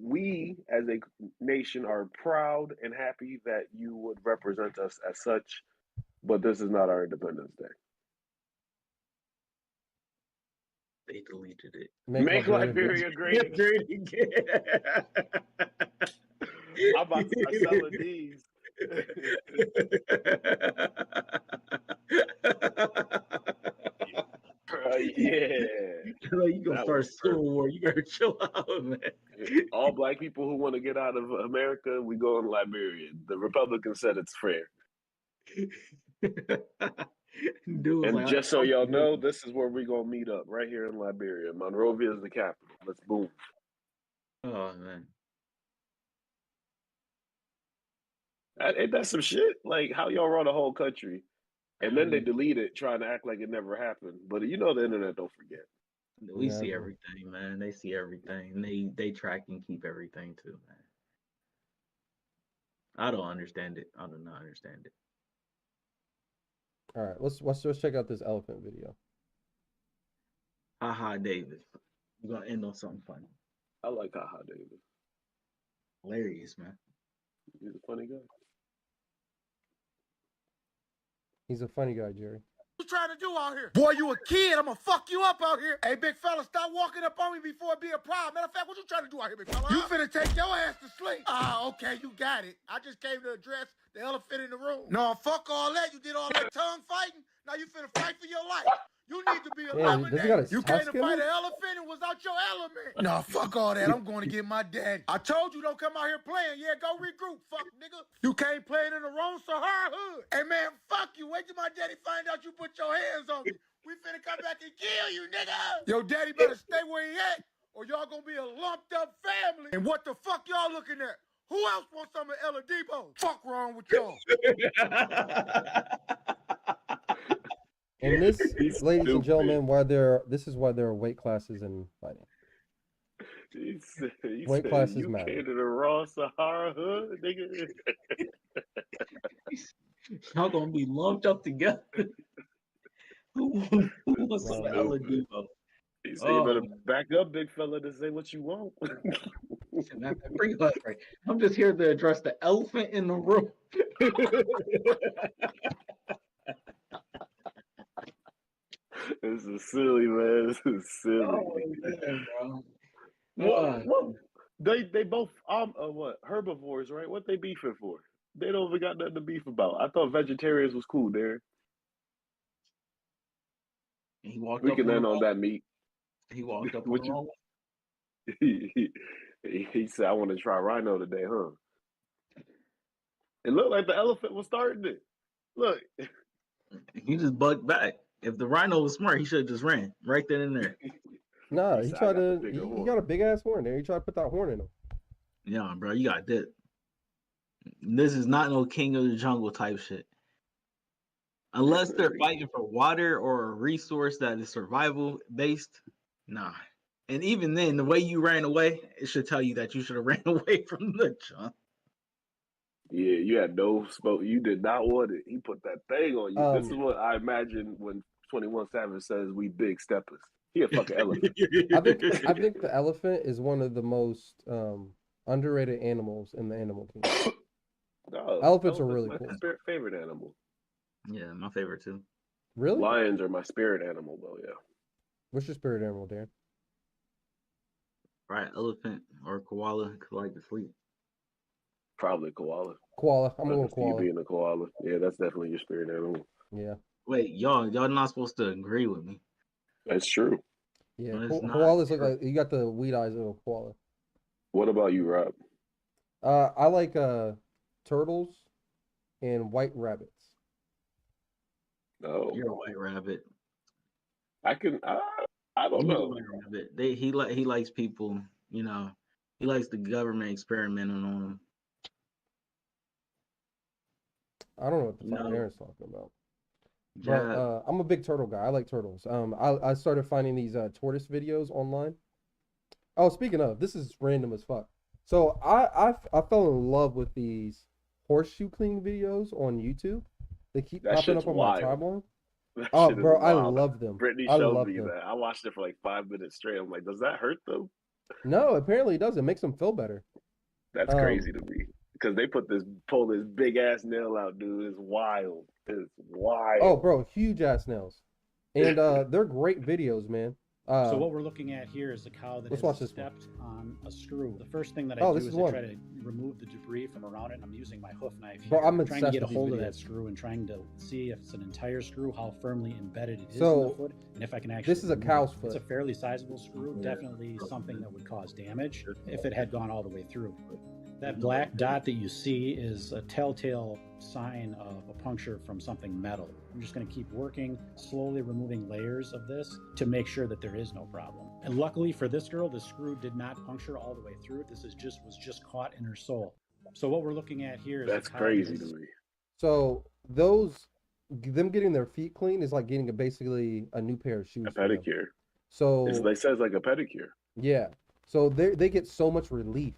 [SPEAKER 2] we as a nation are proud and happy that you would represent us as such, but this is not our Independence Day.
[SPEAKER 3] They deleted it.
[SPEAKER 2] Make Liberia great again. I'm about to start selling these. Yeah.
[SPEAKER 3] You gonna start Civil War. You gotta chill out, man.
[SPEAKER 2] All black people who want to get out of America, we go in Liberia. The Republicans said it's fair.
[SPEAKER 3] Dude,
[SPEAKER 2] and
[SPEAKER 3] like,
[SPEAKER 2] just so y'all know, this is where we're going to meet up, right here in Liberia. Monrovia is the capital. Let's boom.
[SPEAKER 3] Oh, man.
[SPEAKER 2] Ain't that some shit? Like, how y'all run a whole country And then they delete it, trying to act like it never happened. But you know the internet don't forget.
[SPEAKER 3] We
[SPEAKER 1] Yeah,
[SPEAKER 3] see
[SPEAKER 1] bro.
[SPEAKER 3] everything, man. They see everything. They track and keep everything too, man. I don't understand it. I do not understand it.
[SPEAKER 1] All right, let's check out this elephant video.
[SPEAKER 3] Haha, David. We're gonna end on something funny.
[SPEAKER 2] I like Haha David.
[SPEAKER 3] Hilarious, man.
[SPEAKER 2] He's a funny guy.
[SPEAKER 1] He's a funny guy, Jerry.
[SPEAKER 7] What you trying to do out here? Boy, you a kid. I'm gonna fuck you up out here. Hey, big fella, stop walking up on me before it be a problem. Matter of fact, what you trying to do out here, big fella? You finna take your ass to sleep. Ah, okay, you got it. I just came to address the elephant in the room. No, fuck all that. You did all that tongue fighting. Now you finna fight for your life. You need to be
[SPEAKER 1] Damn, does he got
[SPEAKER 7] eliminated.
[SPEAKER 1] a
[SPEAKER 7] You came to
[SPEAKER 1] tusk in
[SPEAKER 7] fight
[SPEAKER 1] him?
[SPEAKER 7] an elephant and was out your element. No, fuck all that. I'm going to get my daddy. I told you don't come out here playing. Yeah, go regroup, fuck nigga. You came playing in the wrong Sahara hood. Hey man, fuck you. Wait till my daddy find out you put your hands on me. We finna come back and kill you, nigga. Your daddy better stay where he at, or y'all gonna be a lumped up family. And what the fuck y'all looking at? Who else wants some of Ella Depot? Fuck wrong with y'all?
[SPEAKER 1] And this,
[SPEAKER 2] He's
[SPEAKER 1] ladies and
[SPEAKER 2] stupid.
[SPEAKER 1] gentlemen, this is why there are weight classes in fighting.
[SPEAKER 2] He
[SPEAKER 1] Weight
[SPEAKER 2] said,
[SPEAKER 1] classes
[SPEAKER 2] you
[SPEAKER 1] matter.
[SPEAKER 2] came to the raw Sahara hood, nigga.
[SPEAKER 3] Y'all gonna be lumped up together. Who wants some
[SPEAKER 1] Man.
[SPEAKER 3] Ella Depot?
[SPEAKER 2] He said, you better back up, big fella, to say what you want.
[SPEAKER 3] I'm just here to address the elephant in the room.
[SPEAKER 2] This is silly, man. This is silly.
[SPEAKER 3] Oh, man, bro.
[SPEAKER 2] What? They both what, herbivores, right? What they beefing for? They don't even got nothing to beef about. I thought vegetarians was cool, there.
[SPEAKER 3] He walked
[SPEAKER 2] We
[SPEAKER 3] up
[SPEAKER 2] can
[SPEAKER 3] on
[SPEAKER 2] end
[SPEAKER 3] the
[SPEAKER 2] on
[SPEAKER 3] wrong-
[SPEAKER 2] that meat.
[SPEAKER 3] He walked up on
[SPEAKER 2] What
[SPEAKER 3] the
[SPEAKER 2] you-
[SPEAKER 3] wrong one.
[SPEAKER 2] He said, I want to try rhino today, huh? It looked like the elephant was starting it. Look.
[SPEAKER 3] He just bugged back. If the rhino was smart, he should have just ran right then and there.
[SPEAKER 1] Nah,
[SPEAKER 2] He
[SPEAKER 1] he
[SPEAKER 2] said,
[SPEAKER 1] tried
[SPEAKER 2] "I got the
[SPEAKER 1] to.
[SPEAKER 2] bigger
[SPEAKER 1] He
[SPEAKER 2] horn."
[SPEAKER 1] got a big ass horn there. He tried to put that horn in him.
[SPEAKER 3] Yeah, bro, you got that. This is not no king of the jungle type shit. Unless they're fighting for water or a resource that is survival based, nah. And even then, the way you ran away, it should tell you that you should have ran away from the jump.
[SPEAKER 2] Yeah, you had no smoke. You did not want it. He put that thing on you. This is what I imagine when 21 Savage says we big steppers. He a fucking elephant.
[SPEAKER 1] I think the elephant is one of the most underrated animals in the animal kingdom.
[SPEAKER 2] No,
[SPEAKER 1] Elephants are
[SPEAKER 2] elephant's
[SPEAKER 1] really
[SPEAKER 2] my
[SPEAKER 1] cool.
[SPEAKER 2] favorite animal.
[SPEAKER 3] Yeah, my favorite too.
[SPEAKER 1] Really?
[SPEAKER 2] Lions are my spirit animal, though. Yeah,
[SPEAKER 1] What's your spirit animal, Dan?
[SPEAKER 3] Right, elephant or koala could like to sleep.
[SPEAKER 2] probably koala.
[SPEAKER 1] Koala. I'm
[SPEAKER 2] I
[SPEAKER 1] going
[SPEAKER 2] can see you
[SPEAKER 1] koala.
[SPEAKER 2] being a koala. Yeah, that's definitely your spirit animal.
[SPEAKER 1] Yeah.
[SPEAKER 3] Wait, y'all not supposed to agree with me.
[SPEAKER 2] That's true.
[SPEAKER 1] Yeah.
[SPEAKER 3] No, it's not
[SPEAKER 1] Koalas look
[SPEAKER 3] true.
[SPEAKER 1] like you got the weed eyes of a koala.
[SPEAKER 2] What about you, Rob?
[SPEAKER 1] I like turtles and white rabbits.
[SPEAKER 2] No,
[SPEAKER 3] You're a white rabbit.
[SPEAKER 2] I don't
[SPEAKER 3] He's a
[SPEAKER 2] know.
[SPEAKER 3] white rabbit. He likes people. You know, he likes the government experimenting on him.
[SPEAKER 1] I don't know what the fuck
[SPEAKER 3] No.
[SPEAKER 1] Aaron's talking about.
[SPEAKER 3] Yeah,
[SPEAKER 1] But I'm a big turtle guy. I like turtles. I started finding these tortoise videos online. Oh, speaking of, this is random as fuck. So I fell in love with these horseshoe cleaning videos on YouTube. They keep
[SPEAKER 2] That
[SPEAKER 1] popping
[SPEAKER 2] shit's
[SPEAKER 1] up on
[SPEAKER 2] wild.
[SPEAKER 1] my timeline.
[SPEAKER 2] That
[SPEAKER 1] Oh,
[SPEAKER 2] shit is
[SPEAKER 1] bro, I
[SPEAKER 2] wild.
[SPEAKER 1] love them.
[SPEAKER 2] Brittany
[SPEAKER 1] I
[SPEAKER 2] showed
[SPEAKER 1] love
[SPEAKER 2] me
[SPEAKER 1] them.
[SPEAKER 2] that. I watched it for like 5 minutes straight. I'm like, does that hurt them?
[SPEAKER 1] No, apparently it does. It makes them feel better.
[SPEAKER 2] That's crazy to me. Because they pull this big ass nail out, dude. It's wild. It's wild.
[SPEAKER 1] Oh, bro, huge ass nails, and they're great videos, man.
[SPEAKER 8] So what we're looking at here is a cow that
[SPEAKER 1] let's watch
[SPEAKER 8] has
[SPEAKER 1] this one.
[SPEAKER 8] stepped on a screw. The first thing that I
[SPEAKER 1] Oh,
[SPEAKER 8] do
[SPEAKER 1] this
[SPEAKER 8] is
[SPEAKER 1] is
[SPEAKER 8] I
[SPEAKER 1] one.
[SPEAKER 8] try to remove the debris from around it. And I'm using my hoof knife
[SPEAKER 1] Bro,
[SPEAKER 8] here,
[SPEAKER 1] I'm
[SPEAKER 8] trying to
[SPEAKER 1] obsessed
[SPEAKER 8] get a
[SPEAKER 1] with these
[SPEAKER 8] hold of
[SPEAKER 1] videos.
[SPEAKER 8] that screw and trying to see if it's an entire screw, how firmly embedded it is in
[SPEAKER 1] So,
[SPEAKER 8] the foot, and if I can actually
[SPEAKER 1] this is a
[SPEAKER 8] remove
[SPEAKER 1] cow's
[SPEAKER 8] it.
[SPEAKER 1] foot.
[SPEAKER 8] It's a fairly sizable screw,
[SPEAKER 3] Yeah.
[SPEAKER 8] definitely something that would cause damage if it had gone all the way through. That black dot that you see is a telltale sign of a puncture from something metal. I'm just going to keep working, slowly removing layers of this to make sure that there is no problem. And luckily for this girl, the screw did not puncture all the way through. This was just caught in her sole. So what we're looking at here is
[SPEAKER 2] That's
[SPEAKER 8] a cow
[SPEAKER 2] crazy
[SPEAKER 8] that
[SPEAKER 2] to
[SPEAKER 8] is-
[SPEAKER 2] me.
[SPEAKER 1] So those them getting their feet clean is like getting basically a new pair of shoes.
[SPEAKER 2] A
[SPEAKER 1] for them.
[SPEAKER 2] pedicure.
[SPEAKER 1] So
[SPEAKER 2] They say it's like a pedicure.
[SPEAKER 1] yeah, so they get so much relief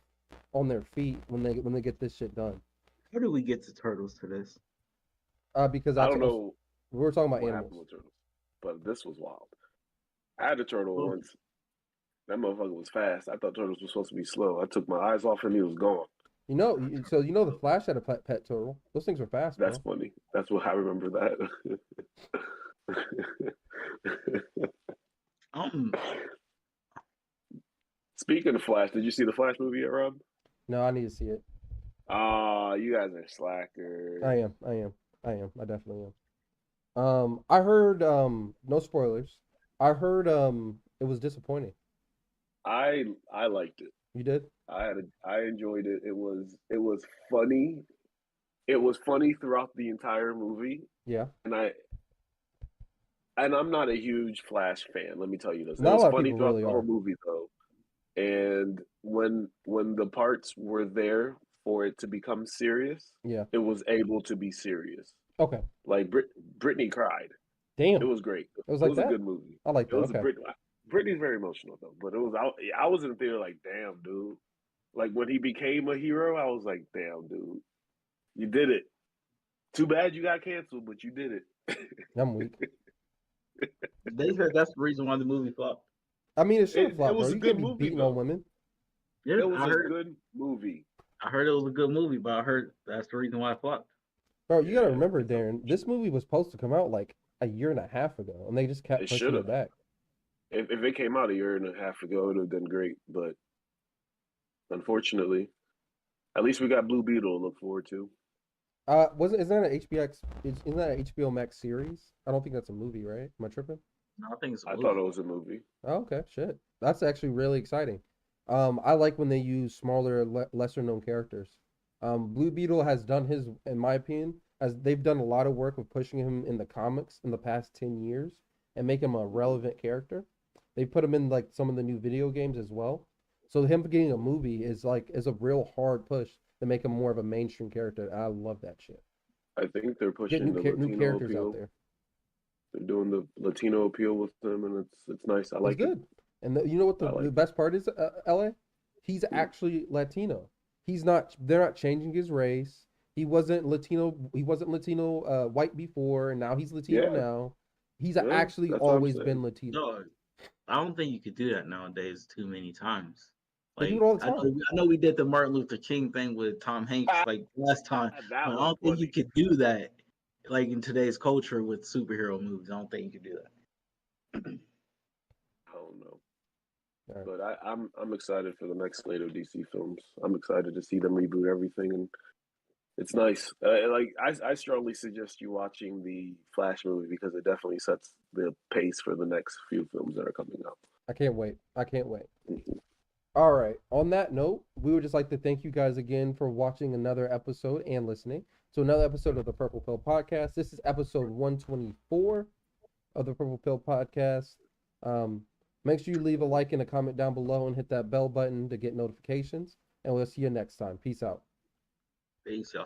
[SPEAKER 1] on their feet when they get this shit done.
[SPEAKER 3] How do we get the turtles to this?
[SPEAKER 1] Because
[SPEAKER 2] I don't know
[SPEAKER 1] we were talking about
[SPEAKER 2] what happened
[SPEAKER 1] animals.
[SPEAKER 2] with turtles, but this was wild. I had a turtle
[SPEAKER 3] Oh.
[SPEAKER 2] once. That motherfucker was fast. I thought turtles were supposed to be slow. I took my eyes off him. He was gone.
[SPEAKER 1] So the Flash had a pet turtle. Those things were fast,
[SPEAKER 2] That's
[SPEAKER 1] bro.
[SPEAKER 2] funny. That's what I remember that. Speaking of Flash, did you see the Flash movie yet, Rob?
[SPEAKER 1] No, I need to see it.
[SPEAKER 2] You guys are slackers.
[SPEAKER 1] I am. I definitely am. I heard no spoilers. I heard it was disappointing.
[SPEAKER 2] I liked it.
[SPEAKER 1] You did?
[SPEAKER 2] I enjoyed it. It was funny. It was funny throughout the entire movie.
[SPEAKER 1] Yeah.
[SPEAKER 2] And I'm not a huge Flash fan. Let me tell you this. It
[SPEAKER 1] Not a
[SPEAKER 2] was
[SPEAKER 1] lot of
[SPEAKER 2] funny
[SPEAKER 1] people
[SPEAKER 2] throughout
[SPEAKER 1] really
[SPEAKER 2] the whole
[SPEAKER 1] are.
[SPEAKER 2] movie though. And when the parts were there for it to become serious,
[SPEAKER 1] Yeah.
[SPEAKER 2] it was able to be serious.
[SPEAKER 1] Okay.
[SPEAKER 2] Like Brittany cried.
[SPEAKER 1] Damn.
[SPEAKER 2] It was great.
[SPEAKER 1] It was like
[SPEAKER 2] a
[SPEAKER 1] that?
[SPEAKER 2] good movie.
[SPEAKER 1] I like that.
[SPEAKER 2] It was
[SPEAKER 1] Okay.
[SPEAKER 2] Brittany's very emotional though, but it was I was in the theater like, damn, dude. Like when he became a hero, I was like, damn, dude, you did it. Too bad you got canceled, but you did it.
[SPEAKER 1] I'm weak.
[SPEAKER 3] They said that's the reason why the movie flopped.
[SPEAKER 1] I mean, it should
[SPEAKER 2] It
[SPEAKER 1] have flopped, bro.
[SPEAKER 2] was a
[SPEAKER 1] You
[SPEAKER 2] good
[SPEAKER 1] can't be
[SPEAKER 2] movie,
[SPEAKER 1] beating
[SPEAKER 2] though.
[SPEAKER 1] on women.
[SPEAKER 3] Yeah,
[SPEAKER 2] It was
[SPEAKER 3] I
[SPEAKER 2] a
[SPEAKER 3] heard.
[SPEAKER 2] good movie.
[SPEAKER 3] I heard it was a good movie, but I heard that's the reason why it flopped.
[SPEAKER 1] Bro, you gotta
[SPEAKER 2] Yeah,
[SPEAKER 1] remember,
[SPEAKER 2] it's
[SPEAKER 1] Darren, this movie was supposed to come out like a year and a half ago, and they just kept
[SPEAKER 2] It
[SPEAKER 1] pushing
[SPEAKER 2] should've.
[SPEAKER 1] it back.
[SPEAKER 2] If it came out a year and a half ago, it would have been great. But unfortunately, at least we got Blue Beetle to look forward to.
[SPEAKER 1] Isn't that an isn't that an HBO Max series? I don't think that's a movie, right? Am I tripping?
[SPEAKER 3] No, I think it's.
[SPEAKER 2] I thought it was a movie.
[SPEAKER 1] Oh, okay, shit. That's actually really exciting. I like when they use smaller, lesser known characters. Blue Beetle has done his, in my opinion, as they've done a lot of work with pushing him in the comics in the past 10 years and make him a relevant character. They put him in like some of the new video games as well. So him getting a movie is a real hard push to make him more of a mainstream character. I love that shit.
[SPEAKER 2] I think they're
[SPEAKER 1] Get
[SPEAKER 2] pushing
[SPEAKER 1] new,
[SPEAKER 2] the
[SPEAKER 1] new
[SPEAKER 2] Latino
[SPEAKER 1] characters
[SPEAKER 2] appeal.
[SPEAKER 1] out there.
[SPEAKER 2] They're doing the Latino appeal with them, and it's nice. I like
[SPEAKER 1] It's good. And you know what
[SPEAKER 2] I like
[SPEAKER 1] the
[SPEAKER 2] it.
[SPEAKER 1] best part is, LA? He's actually Latino. He's not. They're not changing his race. He wasn't Latino. He wasn't Latino white before, and now he's Latino
[SPEAKER 2] Yeah.
[SPEAKER 1] now. He's
[SPEAKER 2] Yeah,
[SPEAKER 1] actually
[SPEAKER 2] that's what I'm
[SPEAKER 1] always
[SPEAKER 2] saying.
[SPEAKER 1] been Latino.
[SPEAKER 3] No, I don't think you could do that nowadays too many times.
[SPEAKER 1] They
[SPEAKER 3] Like
[SPEAKER 1] do it all the
[SPEAKER 3] I
[SPEAKER 1] time.
[SPEAKER 3] know we did the Martin Luther King thing with Tom Hanks like last time,
[SPEAKER 2] That
[SPEAKER 3] but I
[SPEAKER 2] was
[SPEAKER 3] don't think you
[SPEAKER 2] funny.
[SPEAKER 3] could do that like in today's culture with superhero movies. I don't think you could do that.
[SPEAKER 2] I don't know.
[SPEAKER 1] All right.
[SPEAKER 2] But I'm excited for the next slate of DC films. I'm excited to see them reboot everything, and it's nice. I strongly suggest you watching the Flash movie because it definitely sets the pace for the next few films that are coming out.
[SPEAKER 1] I can't wait.
[SPEAKER 2] Mhm.
[SPEAKER 1] All right. On that note, we would just like to thank you guys again for watching another episode and listening to another episode of the Purple Pill Podcast. This is episode 124 of the Purple Pill Podcast. Make sure you leave a like and a comment down below and hit that bell button to get notifications. And we'll see you next time. Peace out.
[SPEAKER 3] Peace, y'all.